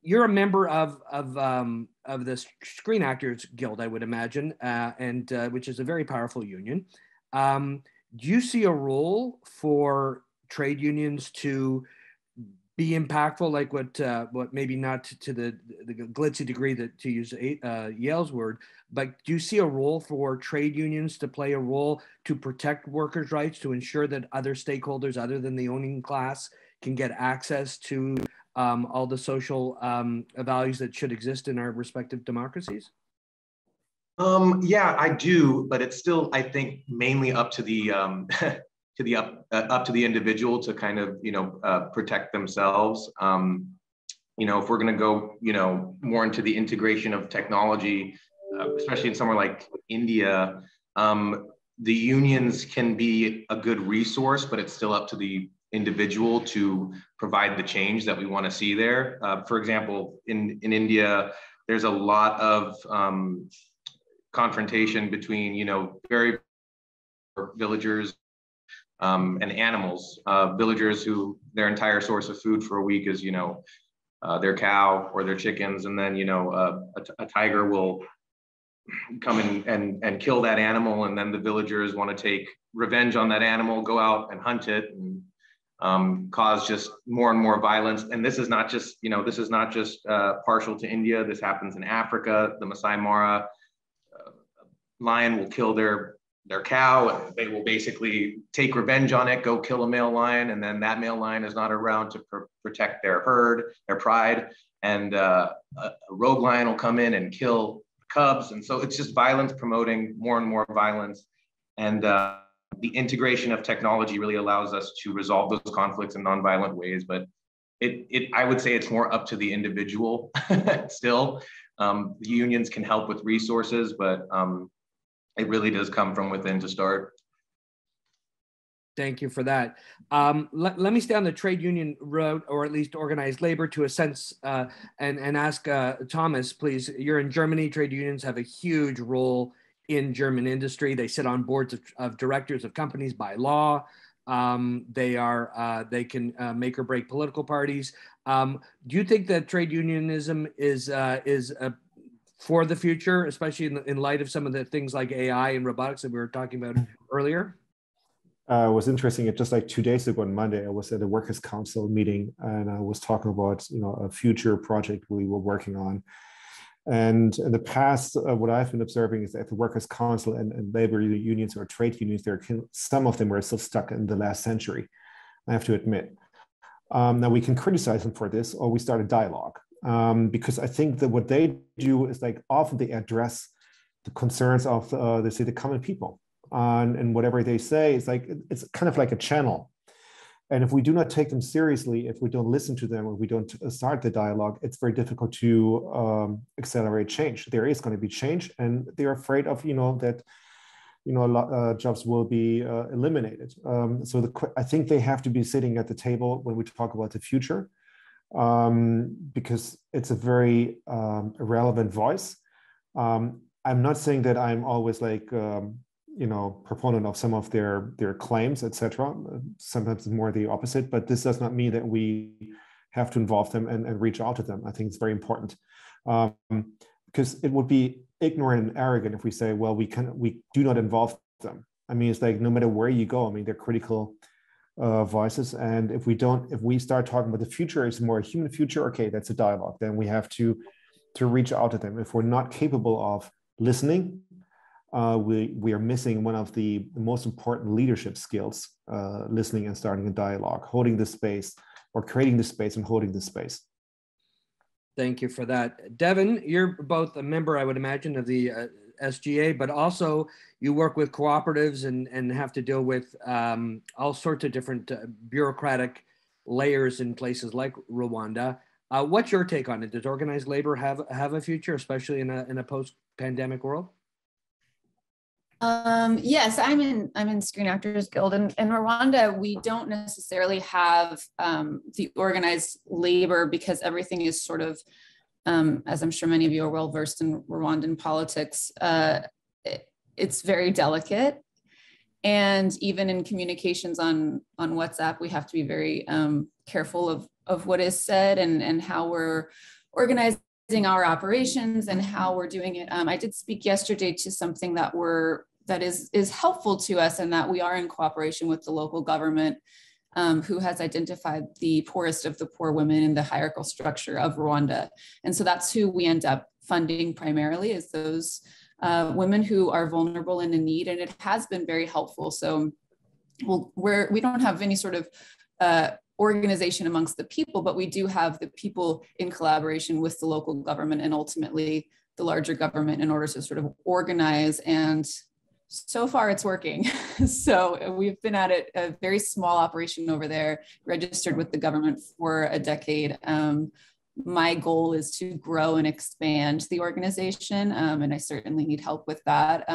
You're a member of the Screen Actors Guild, I would imagine, and which is a very powerful union. Do you see a role for trade unions to be impactful, like what maybe not to the glitzy degree, that, to use Yale's word, but do you see a role for trade unions to play a role to protect workers' rights, to ensure that other stakeholders other than the owning class can get access to all the social values that should exist in our respective democracies? Yeah, I do, but it's still, I think, mainly up to the up to the individual to kind of, protect themselves. If we're going to go, more into the integration of technology, especially in somewhere like India, the unions can be a good resource, but it's still up to the individual to provide the change that we want to see there. For example, in India, there's a lot of confrontation between, very villagers and animals. Villagers who their entire source of food for a week is, their cow or their chickens, and then, a tiger will come in and kill that animal, and then the villagers want to take revenge on that animal, go out and hunt it, and cause just more and more violence. And this is not just, partial to India. This happens in Africa. The Masai Mara lion will kill their cow, and they will basically take revenge on it, go kill a male lion, and then that male lion is not around to protect their herd, their pride, and a rogue lion will come in and kill cubs. And so it's just violence promoting more and more violence. And the integration of technology really allows us to resolve those conflicts in nonviolent ways. But I would say it's more up to the individual still. The unions can help with resources, but it really does come from within to start. Thank you for that. Let me stay on the trade union road, or at least organized labor, to a sense, and ask Thomas, please. You're in Germany. Trade unions have a huge role in German industry. They sit on boards of directors of companies by law. They can make or break political parties. Do you think that trade unionism is for the future, especially in light of some of the things like AI and robotics that we were talking about earlier? It was interesting. Just like 2 days ago on Monday, I was at a Workers' Council meeting, and I was talking about a future project we were working on. And in the past, what I've been observing is that the Workers' Council and labor unions or trade unions, some of them were still stuck in the last century, I have to admit. Now we can criticize them for this, or we start a dialogue, because I think that what they do is, like, often they address the concerns of the common people, and whatever they say is like, it's kind of like a channel. And if we do not take them seriously, if we don't listen to them, or we don't start the dialogue, it's very difficult to accelerate change. There is going to be change, and they're afraid of, that, a lot jobs will be eliminated. So I think they have to be sitting at the table when we talk about the future, because it's a very relevant voice. I'm not saying that I'm always like, proponent of some of their claims, etc. Sometimes more the opposite, but this does not mean that we have to involve them and reach out to them. I think it's very important, because it would be ignorant and arrogant if we say, well, we do not involve them. I mean, it's like, no matter where you go, I mean, they're critical voices, and if we start talking about the future, it's more a human future. Okay, that's a dialogue. Then we have to reach out to them. If we're not capable of listening, we are missing one of the most important leadership skills, listening and starting a dialogue, holding the space, or creating the space and holding the space. Thank you for that. Devin, you're both a member, I would imagine, of the SGA, but also you work with cooperatives and have to deal with all sorts of different bureaucratic layers in places like Rwanda. What's your take on it? Does organized labor have a future, especially in a post-pandemic world? Yes, I'm in Screen Actors Guild, and in Rwanda, we don't necessarily have the organized labor because everything is sort of, as I'm sure many of you are well versed in Rwandan politics, it's very delicate. And even in communications on WhatsApp, we have to be very careful of what is said and how we're organizing our operations and how we're doing it. I did speak yesterday to something that is helpful to us, and that we are in cooperation with the local government, who has identified the poorest of the poor women in the hierarchical structure of Rwanda. And so that's who we end up funding primarily, is those women who are vulnerable and in need, and it has been very helpful. So we don't have any sort of organization amongst the people, but we do have the people in collaboration with the local government and ultimately the larger government in order to sort of organize, and so far it's working. So we've been at it, a very small operation over there, registered with the government for a decade. My goal is to grow and expand the organization, and I certainly need help with that,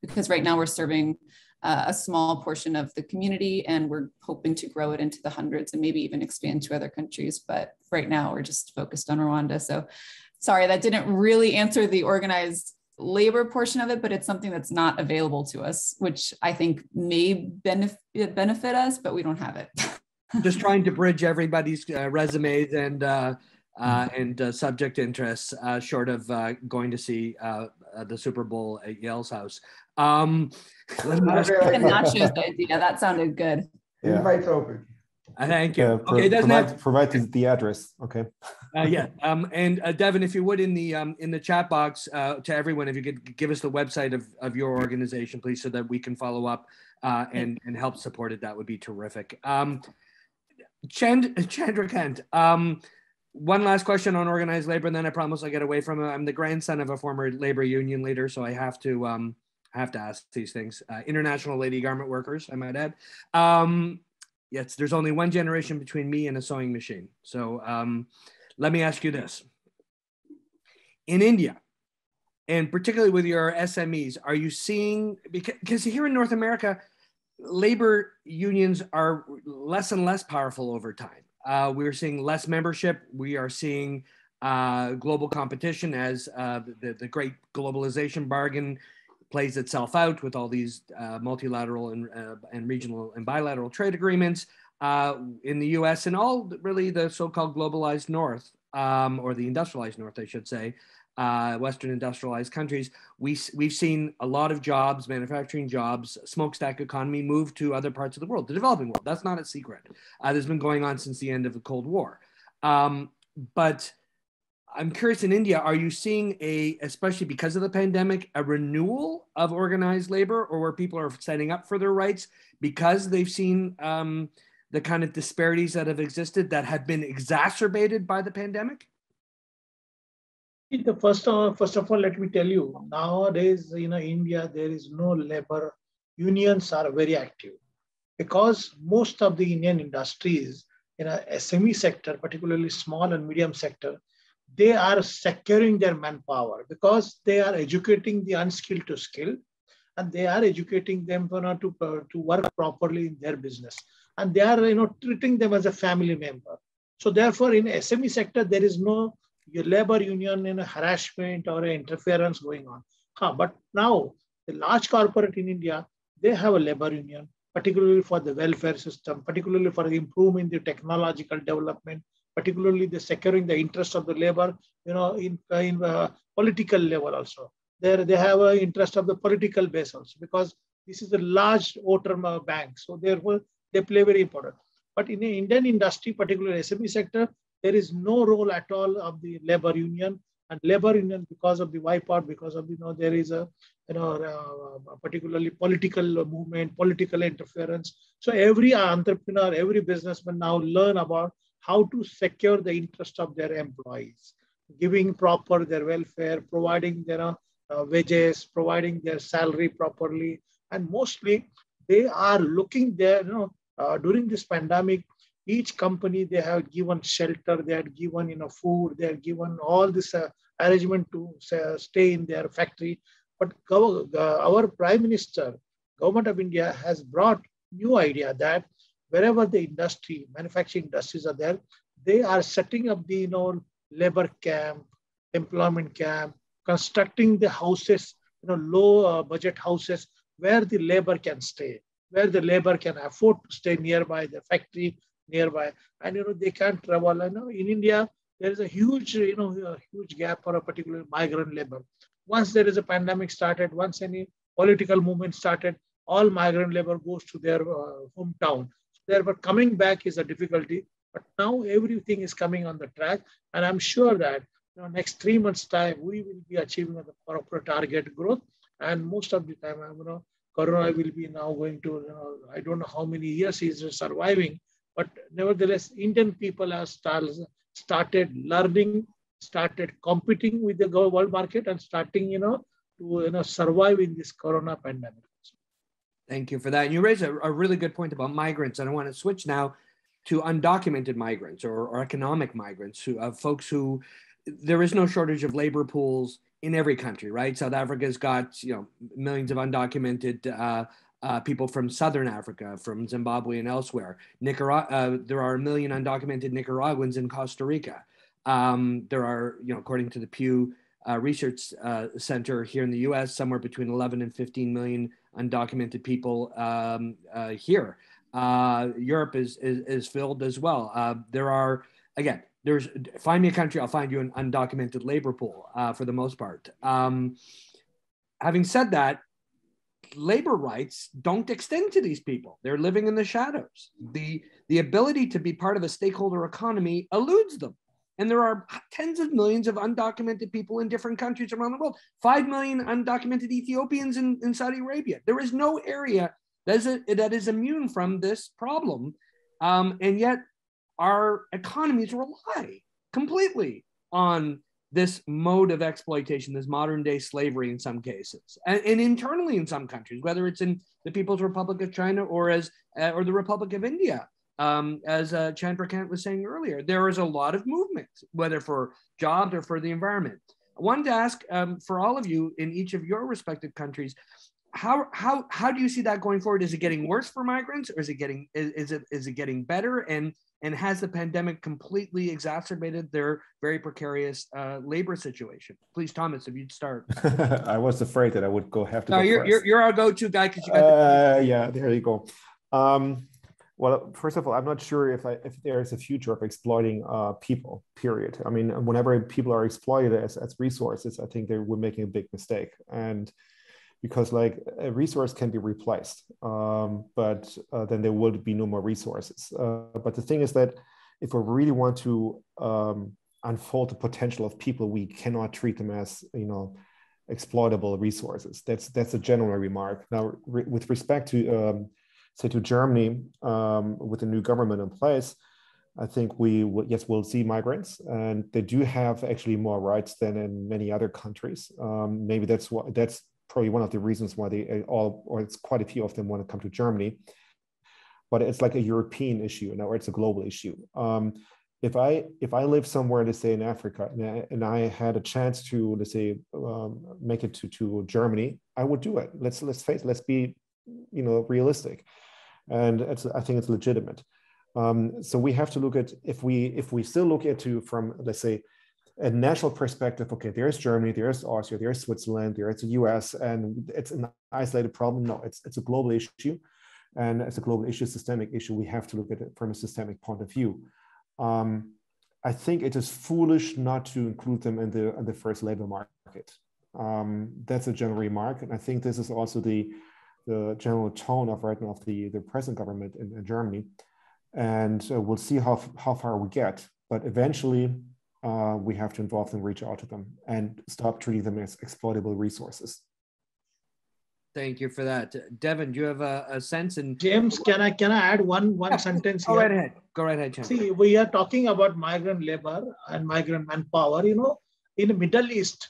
because right now we're serving a small portion of the community, and we're hoping to grow it into the hundreds and maybe even expand to other countries. But right now we're just focused on Rwanda. So sorry, that didn't really answer the organized labor portion of it, but it's something that's not available to us, which I think may benefit us, but we don't have it. Just trying to bridge everybody's resumes and subject interests, short of going to see the Super Bowl at Yale's house. Nachos idea. That sounded good. Yeah. Invite's open. Thank you. Okay, provide the address. Okay. Yeah. And Devin, if you would, in the chat box to everyone, if you could give us the website of your organization, please, so that we can follow up and help support it, that would be terrific. Chandrakant, one last question on organized labor, and then I promise I'll get away from it. I'm the grandson of a former labor union leader, so I have to ask these things. International Lady Garment Workers, I might add. Yes, there's only one generation between me and a sewing machine. So let me ask you this. In India, and particularly with your SMEs, are you seeing, because here in North America, labor unions are less and less powerful over time. We're seeing less membership. We are seeing global competition as the great globalization bargain plays itself out with all these multilateral and regional and bilateral trade agreements in the US and all really the so-called globalized North, or the industrialized North, I should say, Western industrialized countries. We've seen a lot of jobs, manufacturing jobs, smokestack economy move to other parts of the world, the developing world. That's not a secret. That's been going on since the end of the Cold War. But I'm curious, in India, are you seeing especially because of the pandemic, a renewal of organized labor, or where people are standing up for their rights because they've seen the kind of disparities that have existed that have been exacerbated by the pandemic? First of all, let me tell you, nowadays, India, there is no labor unions are very active, because most of the Indian industries in a SME sector, particularly small and medium sector, they are securing their manpower because they are educating the unskilled to skilled, and they are educating them to work properly in their business, and they are treating them as a family member. So therefore, in SME sector, there is no labor union harassment or interference going on. But now the large corporate in India, they have a labor union, particularly for the welfare system, particularly for improving the technological development, particularly the securing the interest of the labor, in political level also. They have an interest of the political base also, because this is a large voter bank. So therefore, they play very important. But in the Indian industry, particularly SME sector, there is no role at all of the labor union. And labor union, because of the wipeout, because of there is a particularly political movement, political interference. So every entrepreneur, every businessman now learn about how to secure the interest of their employees, giving proper their welfare, providing their wages, providing their salary properly, and mostly they are looking there. During this pandemic, each company they have given shelter, they have given food, they have given all this arrangement to stay in their factory. But our Prime Minister, Government of India has brought new idea that wherever the industry, manufacturing industries are there, they are setting up the labor camp, employment camp, constructing the houses, low budget houses where the labor can stay, where the labor can afford to stay nearby the factory, nearby, and they can't travel. I know in India there is a huge, a huge gap for a particular migrant labor. Once there is a pandemic started, once any political movement started, all migrant labor goes to their hometown. Therefore, coming back is a difficulty. But now everything is coming on the track, and I'm sure that next 3 months' time we will be achieving the proper target growth. And most of the time, Corona will be now going to, I don't know how many years he's surviving, but nevertheless, Indian people have started learning, started competing with the world market, and starting, to survive in this Corona pandemic. Thank you for that. And you raise a really good point about migrants, and I want to switch now to undocumented migrants or economic migrants, folks who there is no shortage of labor pools in every country, right? South Africa's got millions of undocumented people from Southern Africa, from Zimbabwe and elsewhere. Nicaragua, there are 1 million undocumented Nicaraguans in Costa Rica. There are, according to the Pew Research Center here in the U.S., somewhere between 11 and 15 million undocumented people here. Europe is filled as well. There are, again, find me a country, I'll find you an undocumented labor pool for the most part. Having said that, labor rights don't extend to these people. They're living in the shadows. The ability to be part of a stakeholder economy eludes them. And there are tens of millions of undocumented people in different countries around the world. 5 million undocumented Ethiopians in Saudi Arabia. There is no area that is immune from this problem. And yet our economies rely completely on this mode of exploitation, this modern day slavery in some cases, and internally in some countries, whether it's in the People's Republic of China or the Republic of India. As Chandra Kant was saying earlier, there is a lot of movement, whether for jobs or for the environment. I wanted to ask for all of you in each of your respective countries, how do you see that going forward? Is it getting worse for migrants, or is it getting better? And has the pandemic completely exacerbated their very precarious labor situation? Please, Thomas, if you'd start. I was afraid that I would have to go first. You're our go-to guy because you got yeah, there you go. Well, first of all, I'm not sure if there is a future of exploiting people, period. I mean, whenever people are exploited as resources, I think we're making a big mistake. And because like a resource can be replaced, but then there will be no more resources. But the thing is that if we really want to unfold the potential of people, we cannot treat them as, exploitable resources. That's a general remark. Now, with respect to, say, to Germany, with the new government in place, I think we'll see migrants, and they do have actually more rights than in many other countries. Maybe that's probably one of the reasons why it's quite a few of them want to come to Germany. But it's like a European issue, or it's a global issue. If I live somewhere, let's say in Africa, and I had a chance to, let's say, make it to Germany, I would do it. Let's be, realistic, and I think it's legitimate. So we have to look at, if we still look at from, let's say, a national perspective, okay, there's Germany, there's Austria, there's Switzerland, there's the US, and it's an isolated problem. No, it's a global issue, and it's a global issue, systemic issue. We have to look at it from a systemic point of view. I think it is foolish not to include them in the first labor market. That's a general remark, and I think this is also the general tone of right now of the present government in Germany. And we'll see how far we get. But eventually, we have to involve them, reach out to them, and stop treating them as exploitable resources. Thank you for that. Devin, do you have a sense? And James, can I add one sentence here? Go right ahead. Go right ahead, Chandra. See, we are talking about migrant labor and migrant manpower. You know, in the Middle East,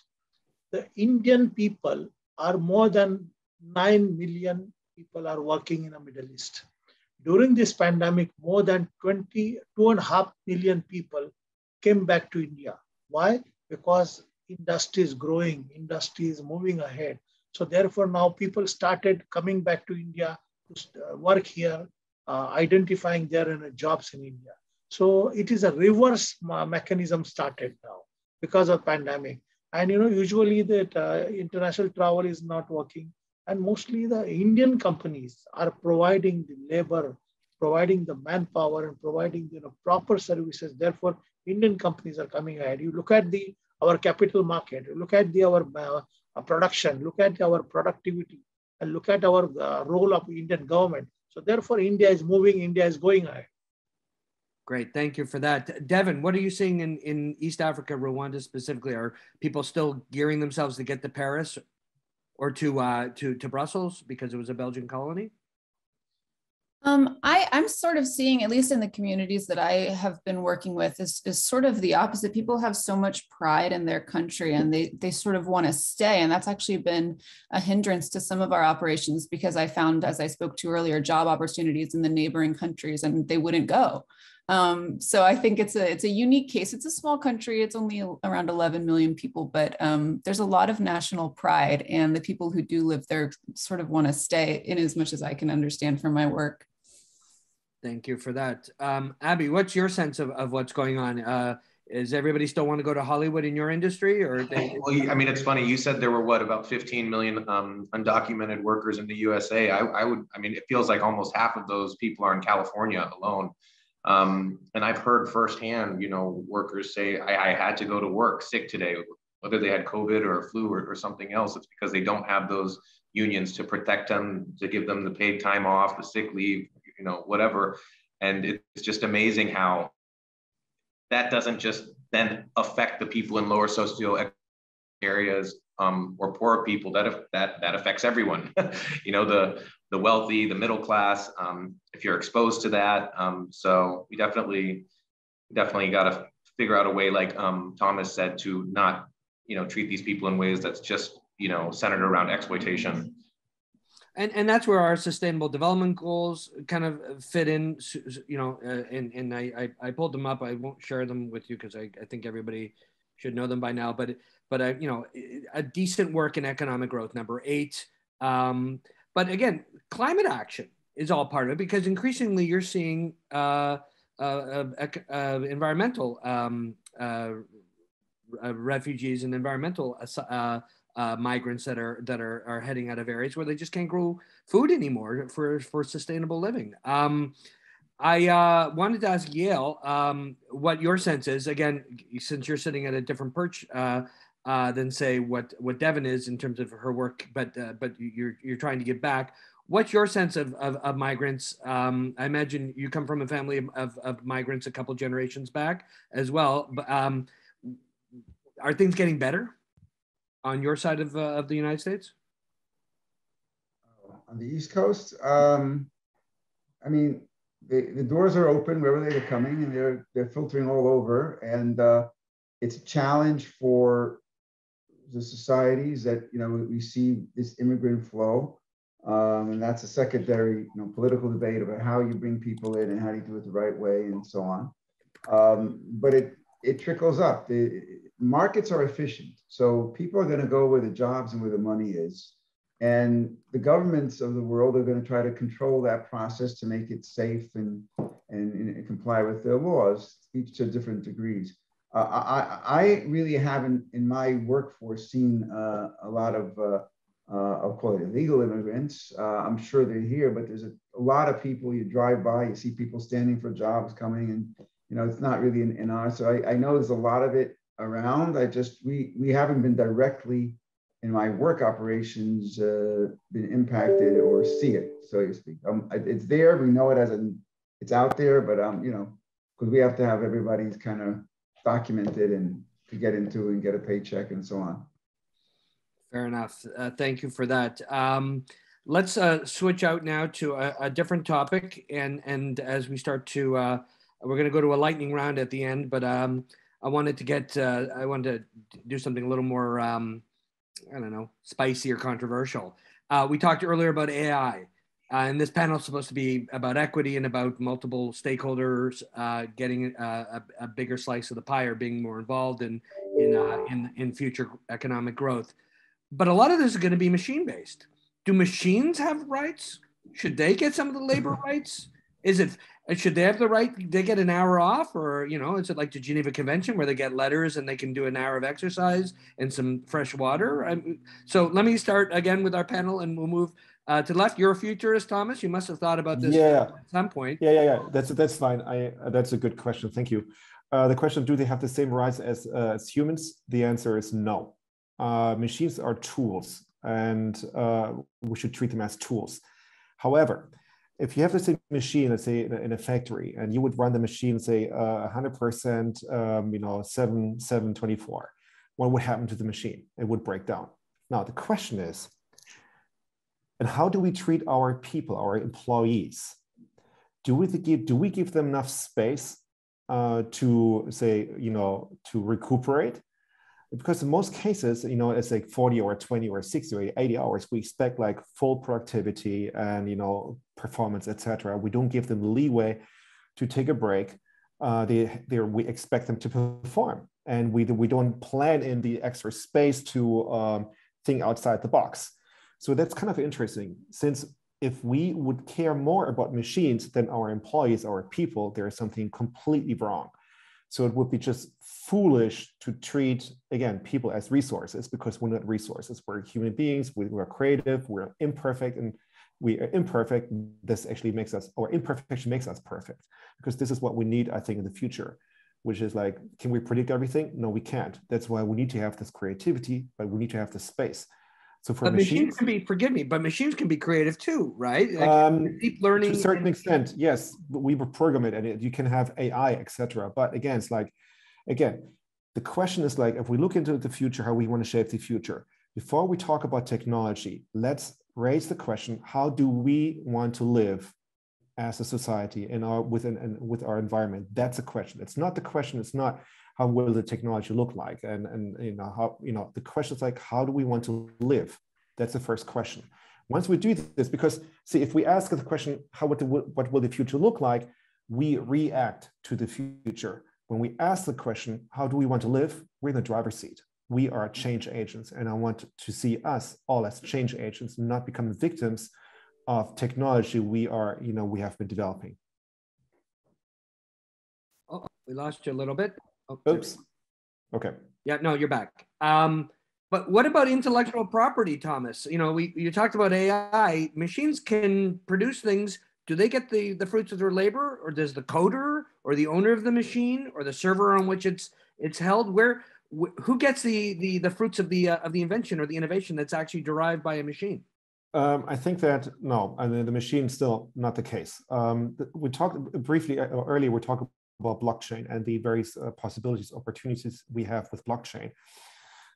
the Indian people are more than 9 million people are working in the Middle East. During this pandemic, more than 22.5 million people came back to India. Why? Because industry is growing, industry is moving ahead. So therefore, now people started coming back to India to work here, identifying their jobs in India. So it is a reverse mechanism started now because of pandemic. And you know, usually that international travel is not working. And mostly the Indian companies are providing the labor, providing the manpower, and providing proper services. Therefore, Indian companies are coming ahead. You look at our capital market, you look at our production, look at our productivity, and look at our role of Indian government. So therefore, India is moving, India is going ahead. Great, thank you for that. Devin, what are you seeing in East Africa, Rwanda specifically? Are people still gearing themselves to get to Paris or to Brussels because it was a Belgian colony? I'm sort of seeing, at least in the communities that I have been working with, is sort of the opposite. People have so much pride in their country and they sort of want to stay. And that's actually been a hindrance to some of our operations, because I found, as I spoke to earlier, job opportunities in the neighboring countries and they wouldn't go. So I think it's a unique case. It's a small country. It's only around 11 million people, but there's a lot of national pride, and the people who do live there sort of want to stay, in as much as I can understand from my work. Thank you for that. Abby, what's your sense of what's going on? Is everybody still want to go to Hollywood in your industry, or they? Well, I mean, it's funny. You said there were about 15 million undocumented workers in the USA. I mean, it feels like almost half of those people are in California alone. And I've heard firsthand, workers say, I had to go to work sick today, whether they had COVID or flu or something else. It's because they don't have those unions to protect them, to give them the paid time off, the sick leave, whatever. And it's just amazing how that doesn't just then affect the people in lower socioeconomic areas or poorer people. That affects everyone. The wealthy, the middle class. If you're exposed to that, so we definitely got to figure out a way, like Thomas said, to not treat these people in ways that's just centered around exploitation. And that's where our sustainable development goals kind of fit in, and I pulled them up. I won't share them with you because I think everybody should know them by now, but a decent work in economic growth, number 8. But again, climate action is all part of it, because increasingly you're seeing environmental refugees and environmental migrants that are heading out of areas where they just can't grow food anymore for sustainable living. I wanted to ask Yale what your sense is, again, since you're sitting at a different perch than say what Devin is in terms of her work, but you're trying to give back. What's your sense of migrants? I imagine you come from a family of migrants a couple generations back as well. But are things getting better on your side of the United States? On the East Coast, I mean, the doors are open wherever they're coming, and they're filtering all over, and it's a challenge for the societies that we see this immigrant flow, and that's a secondary political debate about how you bring people in and how do you do it the right way and so on. But it trickles up. The markets are efficient, so people are going to go where the jobs and where the money is, and the governments of the world are going to try to control that process to make it safe and comply with their laws, each to different degrees. I really haven't in my workforce seen a lot of I'll call it illegal immigrants. I'm sure they're here, but there's a lot of people you drive by, you see people standing for jobs coming, and it's not really in ours. So I know there's a lot of it around. We haven't been directly in my work operations been impacted or see it, so to speak. It's there. We know it it's out there, but because we have to have everybody's kind of documented and to get into and get a paycheck and so on. Fair enough. Thank you for that. Let's switch out now to a different topic. And as we start to, we're going to go to a lightning round at the end, but I wanted to do something a little more, I don't know, spicy or controversial. We talked earlier about AI. And this panel is supposed to be about equity and about multiple stakeholders getting a bigger slice of the pie or being more involved in future economic growth. But a lot of this is going to be machine-based. Do machines have rights? Should they get some of the labor rights? Should they have the right? They get an hour off, or is it like the Geneva Convention where they get letters and they can do an hour of exercise and some fresh water? So let me start again with our panel, and we'll move to the left. You're a futurist, Thomas. You must have thought about this at some point. Yeah. That's fine. That's a good question. Thank you. The question: do they have the same rights as humans? The answer is no. Machines are tools, and we should treat them as tools. However, if you have the same machine, let's say in a factory, and you would run the machine, say 100%, 7/24, what would happen to the machine? It would break down. Now the question is, and how do we treat our people, our employees? Do we give them enough space to say, to recuperate? Because in most cases, it's like 40 or 20 or 60 or 80 hours. We expect like full productivity and, performance, etc. We don't give them leeway to take a break. We expect them to perform, and we don't plan in the extra space to think outside the box. So that's kind of interesting, since if we would care more about machines than our employees, our people, there is something completely wrong. So it would be just foolish to treat, again, people as resources, because we're not resources. We're human beings, we're creative, we're imperfect, and we are imperfect. This actually makes us, or imperfection makes us perfect, because this is what we need, I think, in the future, which is like, can we predict everything? No, we can't. That's why we need to have this creativity, but we need to have this space. So for machines can be, forgive me, but machines can be creative too, right? Like deep learning. To a certain extent, yes. We will program it, and you can have AI, etc. But again, it's like, the question is like, if we look into the future, how we want to shape the future. Before we talk about technology, let's raise the question: how do we want to live as a society with our environment? That's a question. It's not the question. It's not how will the technology look like, and the question is like, how do we want to live? That's the first question. Once we do this, because see, if we ask the question, what will the future look like, we react to the future. When we ask the question, how do we want to live? We're in the driver's seat. We are change agents, and I want to see us all as change agents, not become victims of technology we have been developing. Oh, we lost you a little bit. Oh, oops. Okay. Yeah, no, you're back. But what about intellectual property, Thomas? You talked about AI. Machines can produce things. Do they get the fruits of their labor, or does the coder or the owner of the machine or the server on which it's held? Who gets the fruits of the invention or the innovation that's actually derived by a machine? I think that no, I mean, the machine's still not the case. We talked briefly earlier. We talked about blockchain and the various possibilities, opportunities we have with blockchain.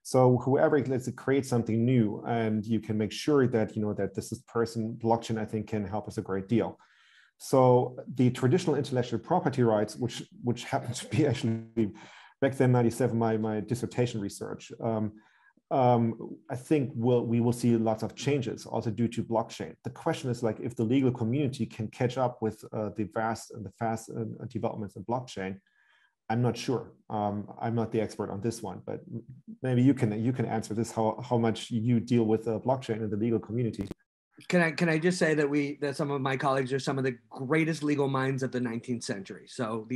So whoever lets it create something new, and you can make sure that that this is blockchain, I think, can help us a great deal. So the traditional intellectual property rights, which happened to be actually back then, 97, my dissertation research. I think we will see lots of changes also due to blockchain. The question is like, if the legal community can catch up with the fast developments in blockchain. I'm not sure. I'm not the expert on this one, but maybe you can answer this. How much you deal with blockchain in the legal community? Can I just say that some of my colleagues are some of the greatest legal minds of the 19th century. So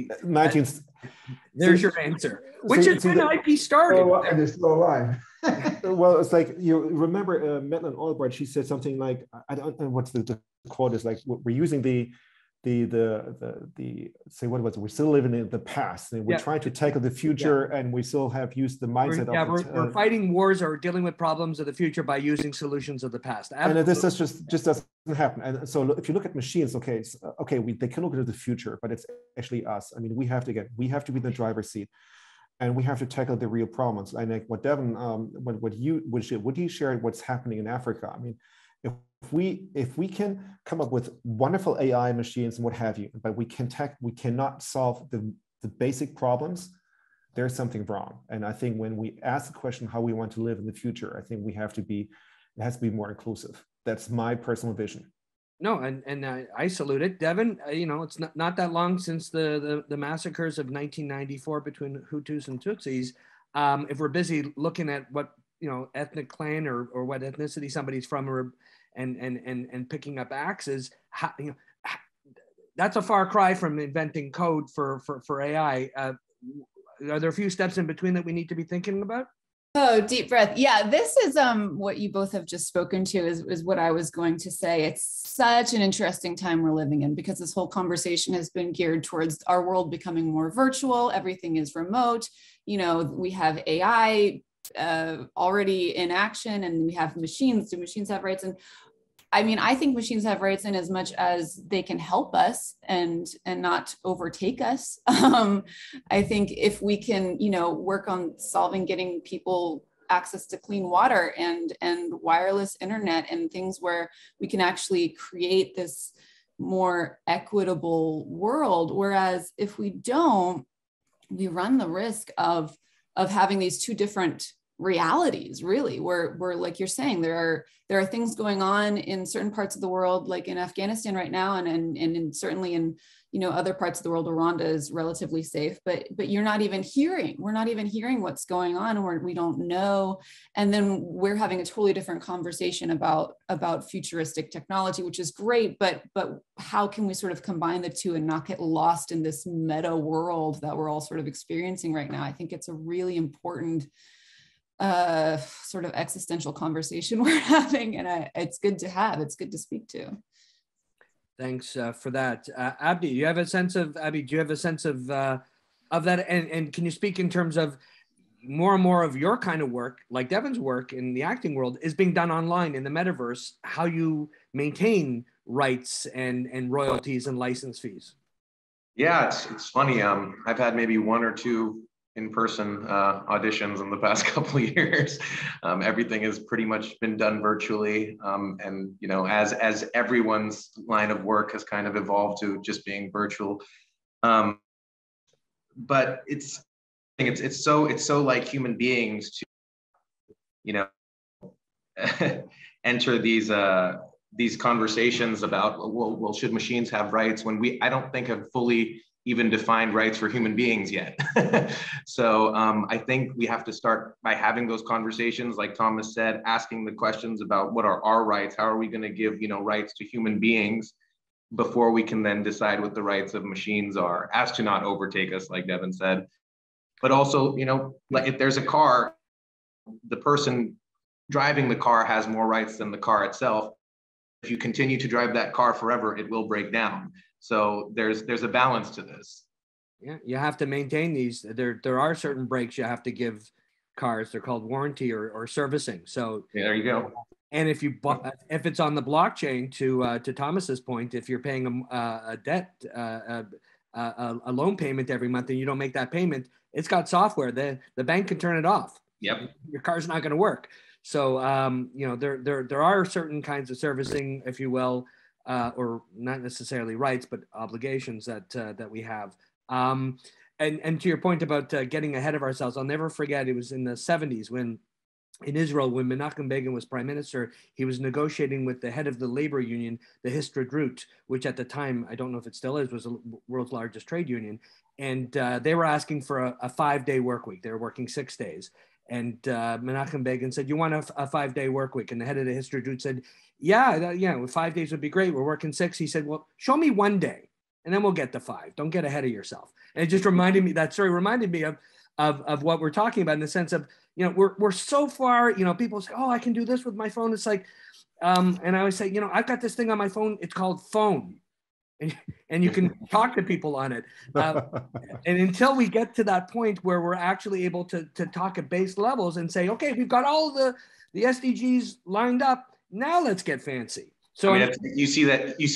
there's your answer. Which is when IP started. And it's still alive. Well, it's like, you remember Madeleine Albright, she said something like, I don't know what's the quote is, like, we're using say, what was it? We're still living in the past, and we're trying to tackle the future, and we still have used the mindset we're fighting wars or dealing with problems of the future by using solutions of the past. Absolutely. And this just doesn't happen. And so if you look at machines, they can look into the future, but it's actually us. I mean, we have to be in the driver's seat. and we have to tackle the real problems. I think what Devin, what you shared, what's happening in Africa. I mean, if we can come up with wonderful AI machines and what have you, but we cannot solve the basic problems, there's something wrong. And I think when we ask the question how we want to live in the future, I think it has to be more inclusive. That's my personal vision. No, and I salute it, Devin. You know, it's not that long since the massacres of 1994 between Hutus and Tutsis. If we're busy looking at what, you know, ethnic clan or what ethnicity somebody's from, or and picking up axes, you know, that's a far cry from inventing code for AI. Are there a few steps in between that we need to be thinking about? Oh, deep breath. Yeah, this is what you both have just spoken to is what I was going to say. It's such an interesting time we're living in, because this whole conversation has been geared towards our world becoming more virtual. Everything is remote. You know, we have AI already in action, and we have machines. Do machines have rights? And I mean, I think machines have rights in as much as they can help us and not overtake us. I think if we can, you know, work on getting people access to clean water and wireless internet and things where we can actually create this more equitable world. Whereas if we don't, we run the risk of having these two different realities, really, where like you're saying, there are things going on in certain parts of the world, like in Afghanistan right now, and certainly in, you know, other parts of the world. Rwanda is relatively safe, but we're not even hearing what's going on, or we don't know. And then we're having a totally different conversation about futuristic technology, which is great, but how can we sort of combine the two and not get lost in this meta world that we're all sort of experiencing right now? I think it's a really important sort of existential conversation we're having, and it's good to speak to. Thanks for that. Abdi, do you have a sense of that? And can you speak in terms of more and more of your kind of work, like Devin's work in the acting world, is being done online in the metaverse, how you maintain rights and royalties and license fees? Yeah, it's funny. I've had maybe one or two in-person auditions in the past couple of years. Everything has pretty much been done virtually, and you know, as everyone's line of work has kind of evolved to just being virtual. But it's so like human beings to, you know, enter these conversations about, well, should machines have rights, when I don't think have fully even defined rights for human beings yet. So I think we have to start by having those conversations, like Thomas said, asking the questions about what are our rights, how are we going to give, you know, rights to human beings before we can then decide what the rights of machines are, as to not overtake us, like Devin said. But also, you know, like if there's a car, the person driving the car has more rights than the car itself. If you continue to drive that car forever, it will break down. So there's a balance to this. Yeah, you have to maintain these. There are certain breaks you have to give cars. They're called warranty or servicing. So yeah, there you go. And if it's on the blockchain, to Thomas's point, if you're paying a debt, a loan payment every month, and you don't make that payment, it's got software. The bank can turn it off. Yep. Your car's not going to work. So you know, there are certain kinds of servicing, if you will, or not necessarily rights, but obligations that we have. And to your point about getting ahead of ourselves, I'll never forget, it was in the 70s when in Israel, when Menachem Begin was prime minister, he was negotiating with the head of the labor union, the Histadrut, which at the time, I don't know if it still is, was the world's largest trade union. And they were asking for a 5-day work week. They were working 6 days. And Menachem Begin said, "You want a 5-day work week?" And the head of the Histadrut said, yeah, 5 days would be great. We're working 6. He said, "Well, show me 1 day, and then we'll get to 5. Don't get ahead of yourself." And it just reminded me, that story reminded me of what we're talking about, in the sense of, you know, we're so far, you know, people say, "Oh, I can do this with my phone." It's like, and I always say, you know, I've got this thing on my phone. It's called phone. And you can talk to people on it. And until we get to that point where we're actually able to talk at base levels and say, okay, we've got all the SDGs lined up, now let's get fancy. So I mean, you see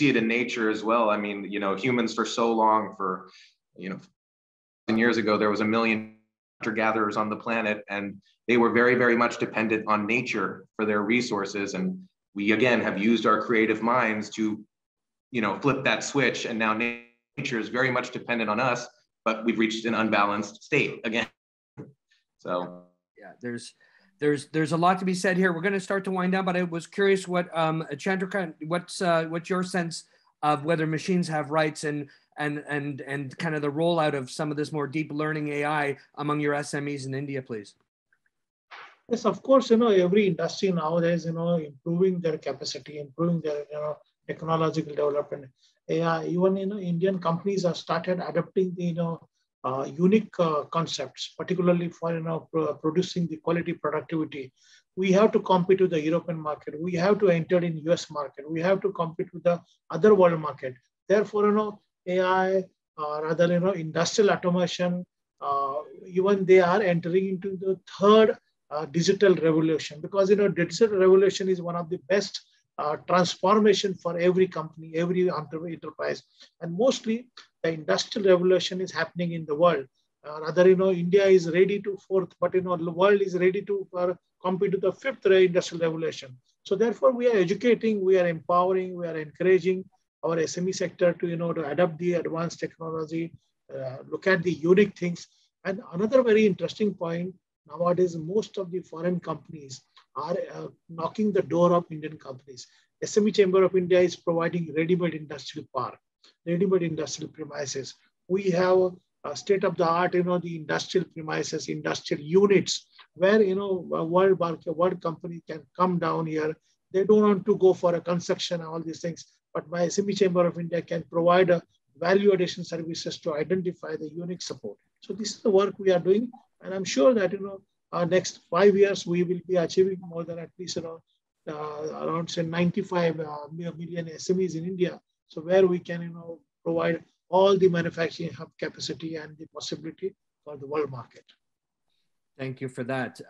it in nature as well. I mean, you know, humans for so long, for, you know, years ago, there was 1 million hunter-gatherers on the planet, and they were very, very much dependent on nature for their resources. And we, again, have used our creative minds to, flip that switch. And now nature is very much dependent on us, but we've reached an unbalanced state again. So yeah, there's a lot to be said here. We're going to start to wind down, but I was curious what Chandrakant, what's your sense of whether machines have rights and kind of the rollout of some of this more deep learning AI among your SMEs in India, please. Yes, of course, every industry nowadays, improving their capacity, improving their, technological development. AI, even, Indian companies have started adopting the, unique concepts, particularly for, producing the quality productivity. We have to compete with the European market. We have to enter in US market. We have to compete with the other world market. Therefore, AI, rather, industrial automation, even they are entering into the third digital revolution, because digital revolution is one of the best transformation for every company, every enterprise, and mostly the industrial revolution is happening in the world. Rather, India is ready to fourth, but the world is ready to compete to the fifth industrial revolution. So therefore, we are educating, we are empowering, we are encouraging our SME sector to to adopt the advanced technology, look at the unique things. And another very interesting point. Nowadays, most of the foreign companies are knocking the door of Indian companies. SME Chamber of India is providing ready-made industrial park, ready-made industrial premises. We have state-of-the-art, the industrial premises, industrial units, where a world company can come down here. They don't want to go for a construction, all these things. But my SME Chamber of India can provide a value addition services to identify the unique support. So this is the work we are doing. And I'm sure that, next 5 years, we will be achieving more than at least, around say 95 million SMEs in India. So where we can, provide all the manufacturing hub capacity and the possibility for the world market. Thank you for that.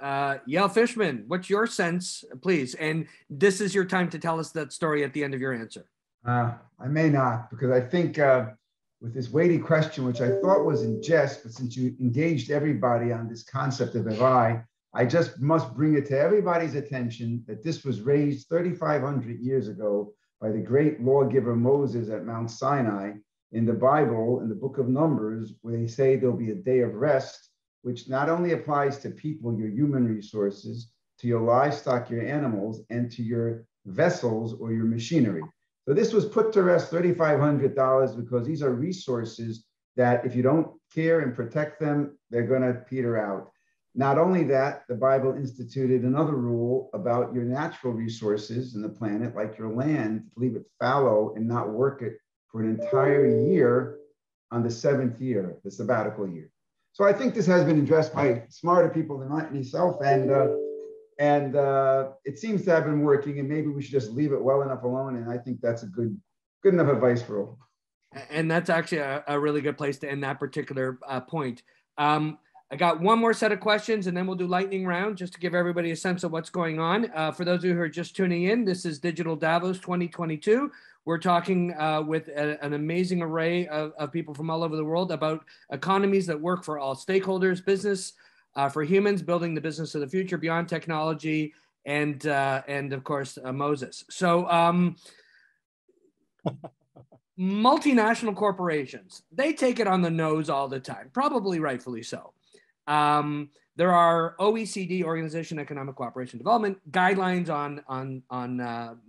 Yael Fishman, what's your sense, please? And this is your time to tell us that story at the end of your answer. I may not, because I think with this weighty question, which I thought was in jest, but since you engaged everybody on this concept of AI, I just must bring it to everybody's attention that this was raised 3,500 years ago by the great lawgiver Moses at Mount Sinai. In the Bible, in the book of Numbers, where they say there'll be a day of rest, which not only applies to people, your human resources, to your livestock, your animals, and to your vessels or your machinery. So this was put to rest $3,500 because these are resources that if you don't care and protect them, they're going to peter out. Not only that, the Bible instituted another rule about your natural resources in the planet, like your land, to leave it fallow and not work it for an entire year on the 7th year, the sabbatical year. So I think this has been addressed by smarter people than myself, and it seems to have been working, and maybe we should just leave it well enough alone. And I think that's a good enough advice for all. And that's actually a really good place to end that particular point. I got one more set of questions, and then we'll do lightning round just to give everybody a sense of what's going on. For those of you who are just tuning in, this is Digital Davos 2022. We're talking with an amazing array of people from all over the world about economies that work for all stakeholders, business for humans, building the business of the future beyond technology, and of course, Moses. So multinational corporations, they take it on the nose all the time, probably rightfully so. There are OECD, Organization of Economic Cooperation and Development, guidelines on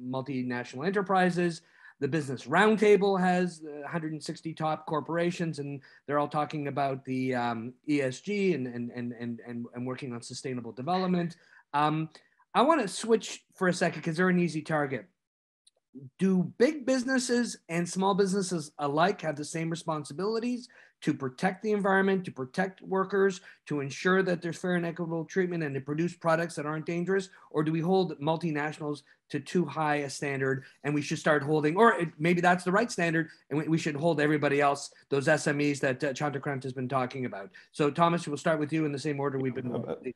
multinational enterprises. The Business Roundtable has 160 top corporations, and they're all talking about the ESG and working on sustainable development. I want to switch for a second because they're an easy target. Do big businesses and small businesses alike have the same responsibilities to protect the environment, to protect workers, to ensure that there's fair and equitable treatment and to produce products that aren't dangerous? Or do we hold multinationals to too high a standard and we should start holding, or maybe that's the right standard and we should hold everybody else, those SMEs that Chandrakant has been talking about? So Thomas, we'll start with you in the same order we've been.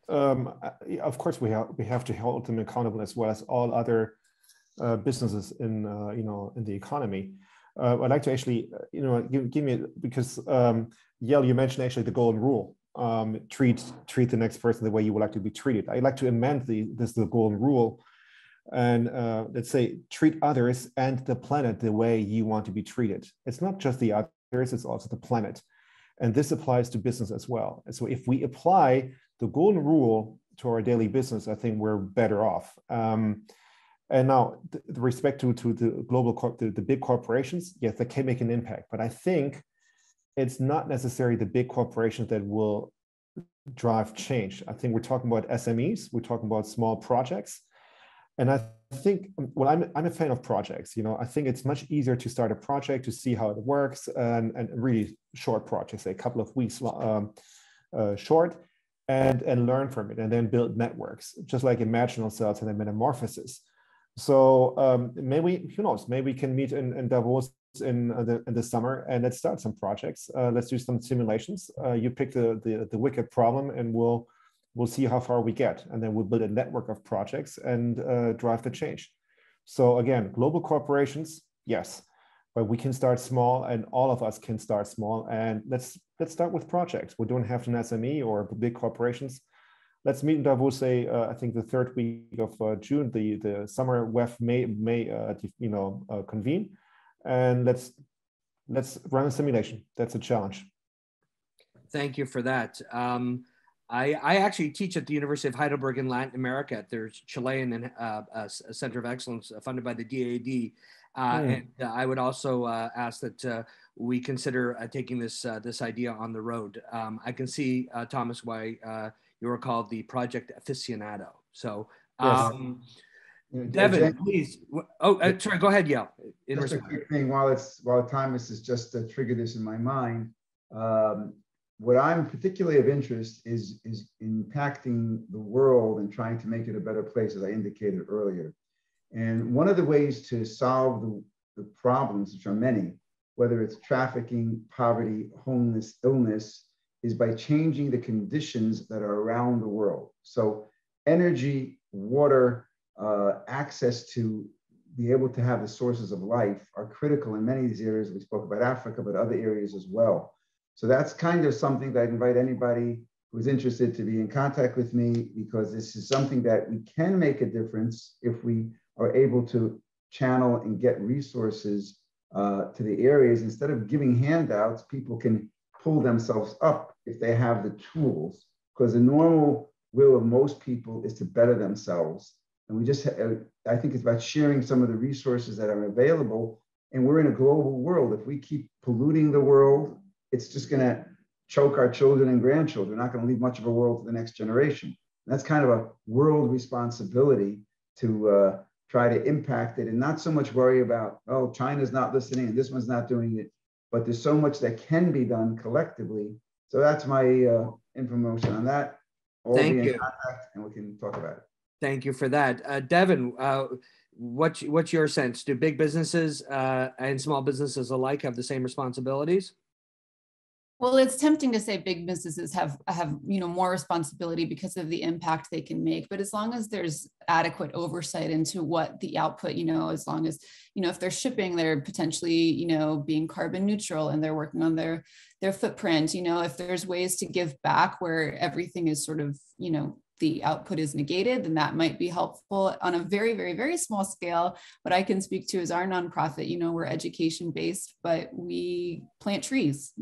Of course, we have to hold them accountable as well as all other businesses in in the economy. I'd like to actually give me, because Yael, you mentioned actually the golden rule, treat the next person the way you would like to be treated. I like to amend the golden rule, and let's say treat others and the planet the way you want to be treated. It's not just the others, it's also the planet. And this applies to business as well. And so if we apply the golden rule to our daily business, I think we're better off. And now, the respect to the global, the big corporations, yes, they can make an impact. But I think it's not necessarily the big corporations that will drive change. I think we're talking about SMEs, we're talking about small projects. And I think, well, I'm a fan of projects. I think it's much easier to start a project, to see how it works, and really short projects, a couple of weeks short, and learn from it, and then build networks, just like imaginal cells and then metamorphosis. So maybe, who knows, maybe we can meet in Davos in the summer, and let's start some projects. Let's do some simulations. You pick the wicked problem, and we'll see how far we get, and then we'll build a network of projects and drive the change. So again, global corporations, yes, but we can start small, and all of us can start small. And let's start with projects. We don't have an SME or big corporations. Let's meet in Davos, I think the third week of June. The summer WEF may convene, and let's run a simulation. That's a challenge. Thank you for that. I actually teach at the University of Heidelberg in Latin America at their Chilean Center of Excellence funded by the DAD. And I would also ask that we consider taking this idea on the road. I can see, Thomas, why you were called the project aficionado. So, Devin, please. Oh, sorry, go ahead, Yale. Just a quick thing, while Thomas has just triggered this in my mind. What I'm particularly of interest is impacting the world and trying to make it a better place, as I indicated earlier. And one of the ways to solve the problems, which are many, whether it's trafficking, poverty, homelessness, illness, is by changing the conditions that are around the world. So energy, water, access to be able to have the sources of life are critical in many of these areas. We spoke about Africa, but other areas as well. So that's kind of something that I invite anybody who's interested to be in contact with me, because this is something that we can make a difference if we are able to channel and get resources to the areas. Instead of giving handouts, people can pull themselves up if they have the tools, because the normal will of most people is to better themselves. And we just, I think it's about sharing some of the resources that are available. And we're in a global world. If we keep polluting the world, it's just going to choke our children and grandchildren. We're not going to leave much of a world to the next generation. And that's kind of a world responsibility to try to impact it and not so much worry about, oh, China's not listening and this one's not doing it. But there's so much that can be done collectively. So that's my information on that. Thank you. Contact and we can talk about it. Thank you for that. Devin, what's your sense? Do big businesses and small businesses alike have the same responsibilities? Well, it's tempting to say big businesses have more responsibility because of the impact they can make. But as long as there's adequate oversight into what the output, as long as, if they're shipping, they're potentially, being carbon neutral and they're working on their footprint, if there's ways to give back where everything is sort of, the output is negated, then that might be helpful on a very, very, very small scale. What I can speak to is our nonprofit, we're education based, but we plant trees.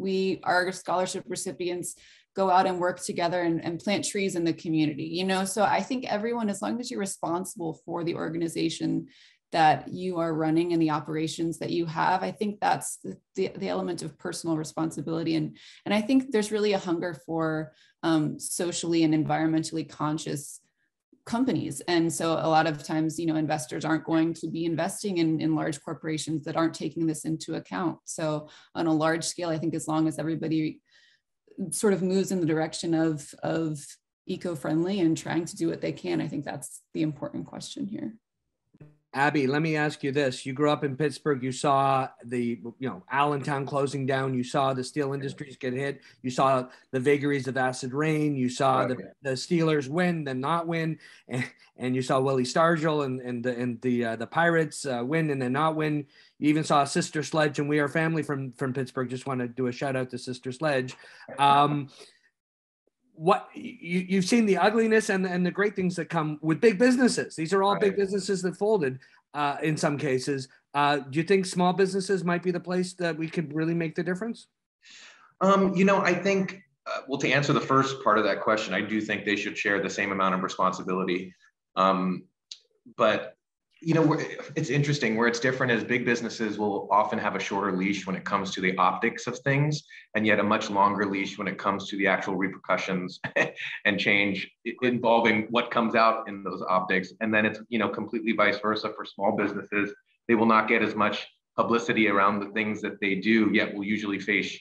Our scholarship recipients go out and work together and plant trees in the community, so I think everyone, as long as you're responsible for the organization that you are running and the operations that you have, I think that's the element of personal responsibility. And I think there's really a hunger for socially and environmentally conscious companies. And so a lot of times, investors aren't going to be investing in large corporations that aren't taking this into account. So on a large scale, I think as long as everybody sort of moves in the direction of eco-friendly and trying to do what they can, I think that's the important question here. Abby, let me ask you this. You grew up in Pittsburgh. You saw the, Allentown closing down. You saw the steel industries get hit. You saw the vagaries of acid rain. You saw the Steelers win, then not win. And you saw Willie Stargell and the Pirates win and then not win. You even saw Sister Sledge, and We Are Family from Pittsburgh. Just want to do a shout out to Sister Sledge. what you've seen the ugliness and the great things that come with big businesses. These are all big businesses that folded in some cases. Do you think small businesses might be the place that we could really make the difference? I think, well, to answer the first part of that question, I do think they should share the same amount of responsibility. But it's interesting where it's different is big businesses will often have a shorter leash when it comes to the optics of things, and yet a much longer leash when it comes to the actual repercussions and change involving what comes out in those optics. And then it's, completely vice versa for small businesses. They will not get as much publicity around the things that they do, yet will usually face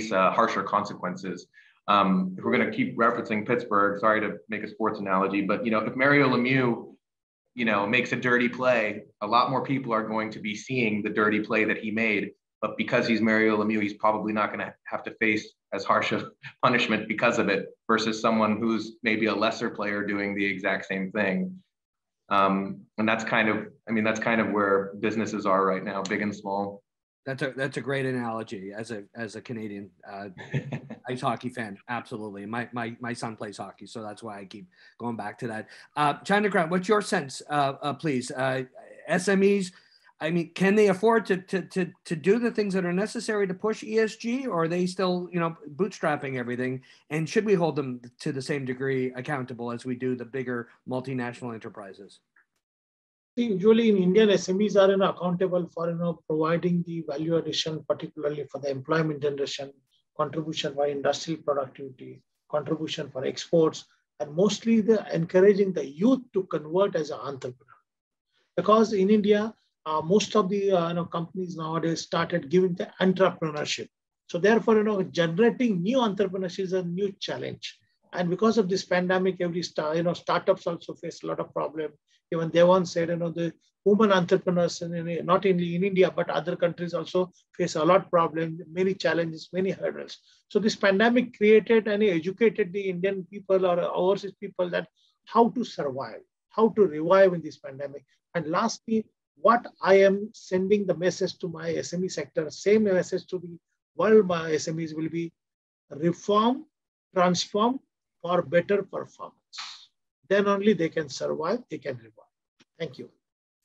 harsher consequences. If we're going to keep referencing Pittsburgh, sorry to make a sports analogy, but if Mario Lemieux makes a dirty play, a lot more people are going to be seeing the dirty play that he made. But because he's Mario Lemieux, he's probably not going to have to face as harsh a punishment because of it versus someone who's maybe a lesser player doing the exact same thing. And that's kind of where businesses are right now, big and small. That's a great analogy as a Canadian ice hockey fan. Absolutely. My son plays hockey, so that's why I keep going back to that. Chandrakant, what's your sense, please? SMEs, can they afford to do the things that are necessary to push ESG, or are they still, bootstrapping everything? And should we hold them to the same degree accountable as we do the bigger multinational enterprises? Usually in India, SMEs are accountable for providing the value addition, particularly for the employment generation, contribution for industrial productivity, contribution for exports, and mostly the encouraging the youth to convert as an entrepreneur. Because in India, most of the companies nowadays started giving the entrepreneurship. So therefore, generating new entrepreneurship is a new challenge. And because of this pandemic, every startups also face a lot of problems. Even they once said, the women entrepreneurs, not only in India, but other countries also face a lot of problems, many challenges, many hurdles. So this pandemic created and educated the Indian people or overseas people that how to survive, how to revive in this pandemic. And lastly, what I am sending the message to my SME sector, same message to the world, my SMEs will be reform, transform for better performance. Then only they can survive, they can revive. Thank you.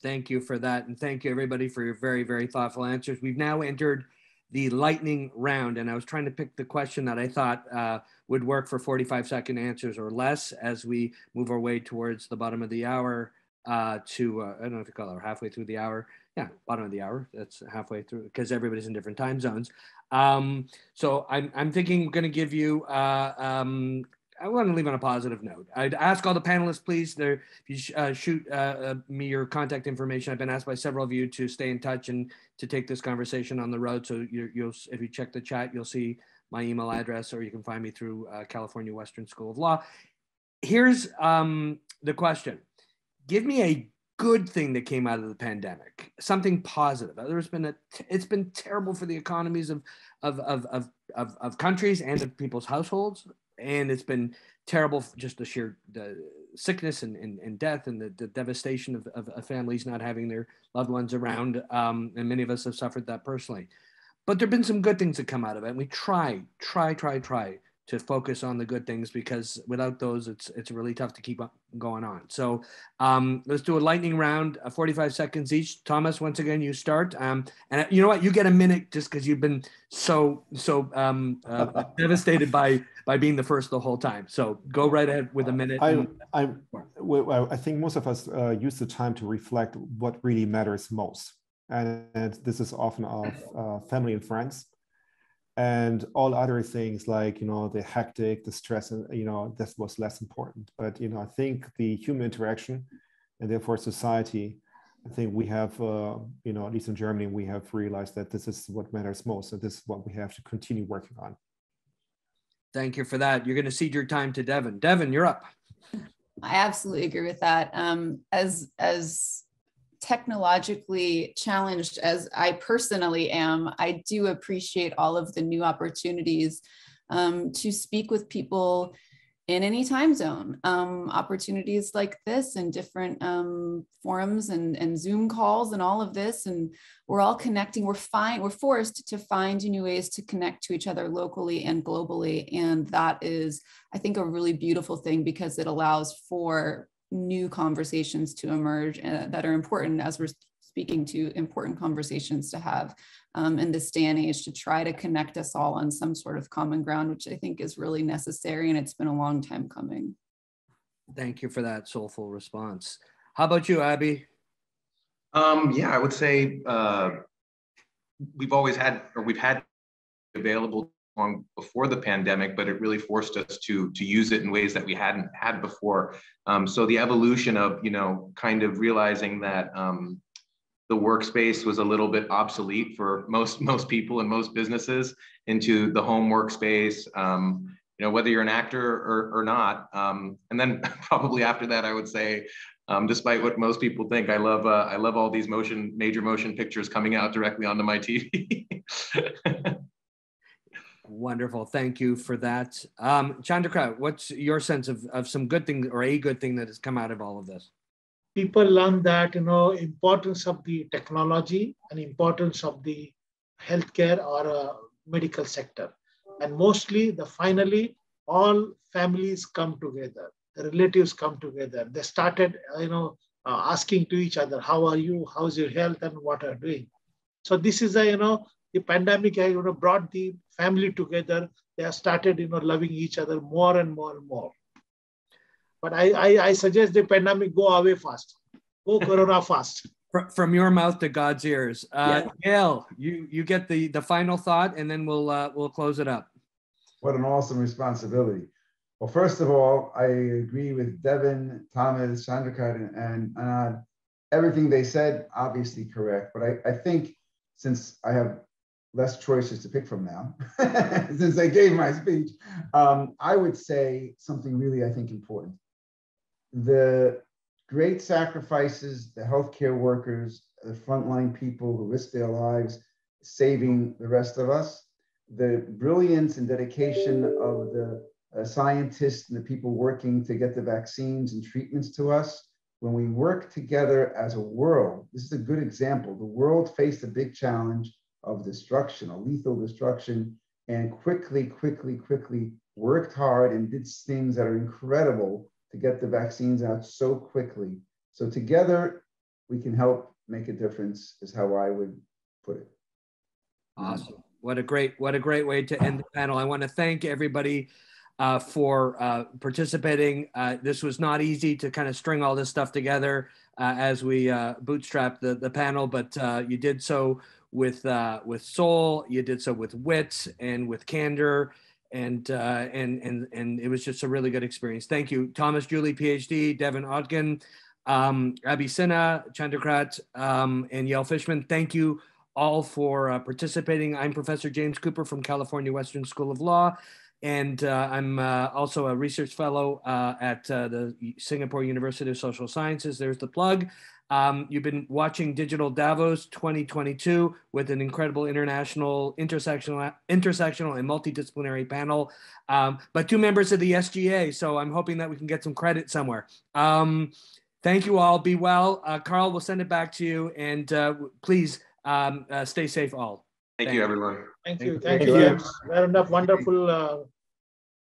Thank you for that. And thank you everybody for your very, very thoughtful answers. We've now entered the lightning round, and I was trying to pick the question that I thought would work for 45-second answers or less as we move our way towards the bottom of the hour I don't know if you call it halfway through the hour. Yeah, bottom of the hour. That's halfway through because everybody's in different time zones. So I'm thinking we're going to give you I want to leave on a positive note. I'd ask all the panelists, please, if you shoot me your contact information. I've been asked by several of you to stay in touch and to take this conversation on the road. So you'll if you check the chat, you'll see my email address, or you can find me through California Western School of Law. Here's the question. Give me a good thing that came out of the pandemic, something positive. It's been terrible for the economies of countries and of people's households. And it's been terrible, just the sickness and death and the devastation of families not having their loved ones around. And many of us have suffered that personally. But there have been some good things that come out of it. And we try to focus on the good things, because without those, it's really tough to keep going on. So let's do a lightning round, 45 seconds each. Thomas, once again, you start. And you know what? You get a minute just because you've been so devastated by being the first the whole time. So go right ahead with a minute. I think most of us use the time to reflect what really matters most. And this is often of family and friends. And all other things like, the hectic, the stress, and, that was less important. But, I think the human interaction and therefore society, I think we have, at least in Germany, we have realized that this is what matters most. And this is what we have to continue working on. Thank you for that. You're going to cede your time to Devin. Devin, you're up. I absolutely agree with that. As technologically challenged as I personally am, I do appreciate all of the new opportunities to speak with people in any time zone. Opportunities like this and different forums and Zoom calls and all of this, and we're all connecting. We're forced to find new ways to connect to each other locally and globally, and that is, I think, a really beautiful thing because it allows for new conversations to emerge that are important as we're speaking to important conversations to have in this day and age, to try to connect us all on some sort of common ground, which I think is really necessary, and it's been a long time coming. Thank you for that soulful response. How about you, Abby? Yeah, I would say we've had available long before the pandemic, but it really forced us to use it in ways that we hadn't had before. So the evolution of, kind of realizing that the workspace was a little bit obsolete for most people and most businesses into the home workspace, whether you're an actor or not. And then probably after that, I would say, despite what most people think, I love all these major motion pictures coming out directly onto my TV. Wonderful. Thank you for that. Chandrakant, what's your sense of some good thing or a good thing that has come out of all of this? People learn that, importance of the technology and importance of the healthcare or medical sector. And mostly, finally, all families come together, the relatives come together. They started, asking to each other, how are you, how's your health, and what are you doing? So this is the pandemic has, brought the family together. They have started, loving each other more and more and more. But I suggest the pandemic go away fast. Go Corona fast. From your mouth to God's ears. Yeah. Gail, you get the final thought, and then we'll close it up. What an awesome responsibility. Well, first of all, I agree with Devin, Thomas, Chandrakant, and Anand. Everything they said, obviously correct. But I think since I have less choices to pick from now, since I gave my speech, I would say something really, I think, important. The great sacrifices, the healthcare workers, the frontline people who risk their lives, saving the rest of us, the brilliance and dedication of the scientists and the people working to get the vaccines and treatments to us. When we work together as a world, this is a good example. The world faced a big challenge of destruction, a lethal destruction, and quickly worked hard and did things that are incredible to get the vaccines out so quickly. So together, we can help make a difference, is how I would put it. Awesome. What a great way to end the panel. I want to thank everybody for participating. This was not easy to kind of string all this stuff together as we bootstrapped the panel, but you did so with soul, you did so with wit and with candor, and it was just a really good experience. Thank you, Thomas Julie, PhD, Devin Ogden, Abhi Sinha, Chandrakant, and Yael Fishman. Thank you all for participating. I'm Professor James Cooper from California Western School of Law, and I'm also a research fellow at the Singapore University of Social Sciences. There's the plug. You've been watching Digital Davos 2022 with an incredible international, intersectional and multidisciplinary panel, but two members of the SGA. So I'm hoping that we can get some credit somewhere. Thank you all. Be well. Carl, we'll send it back to you, and please stay safe all. Thank you, everyone. Thank you. Thank you. We had enough wonderful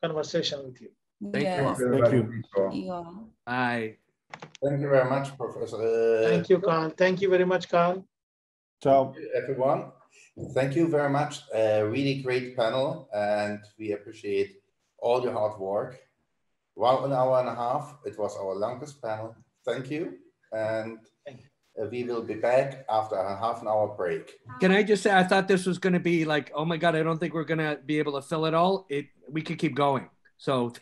conversation with you. Thank you. Thank you. Bye. Thank you very much, Professor. Thank you, Carl. Thank you very much, Carl. Ciao. Everyone. Thank you very much. Really great panel, and we appreciate all your hard work. Well, an hour and a half. It was our longest panel. Thank you. And we will be back after a half an hour break. Can I just say, I thought this was going to be like, oh my God, I don't think we're going to be able to fill it all. We could keep going. So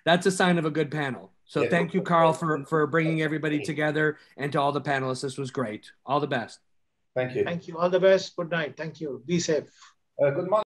that's a sign of a good panel. So thank you, Carl, for bringing everybody together, and to all the panelists. This was great. All the best. Thank you. Thank you. All the best. Good night. Thank you. Be safe. Good morning.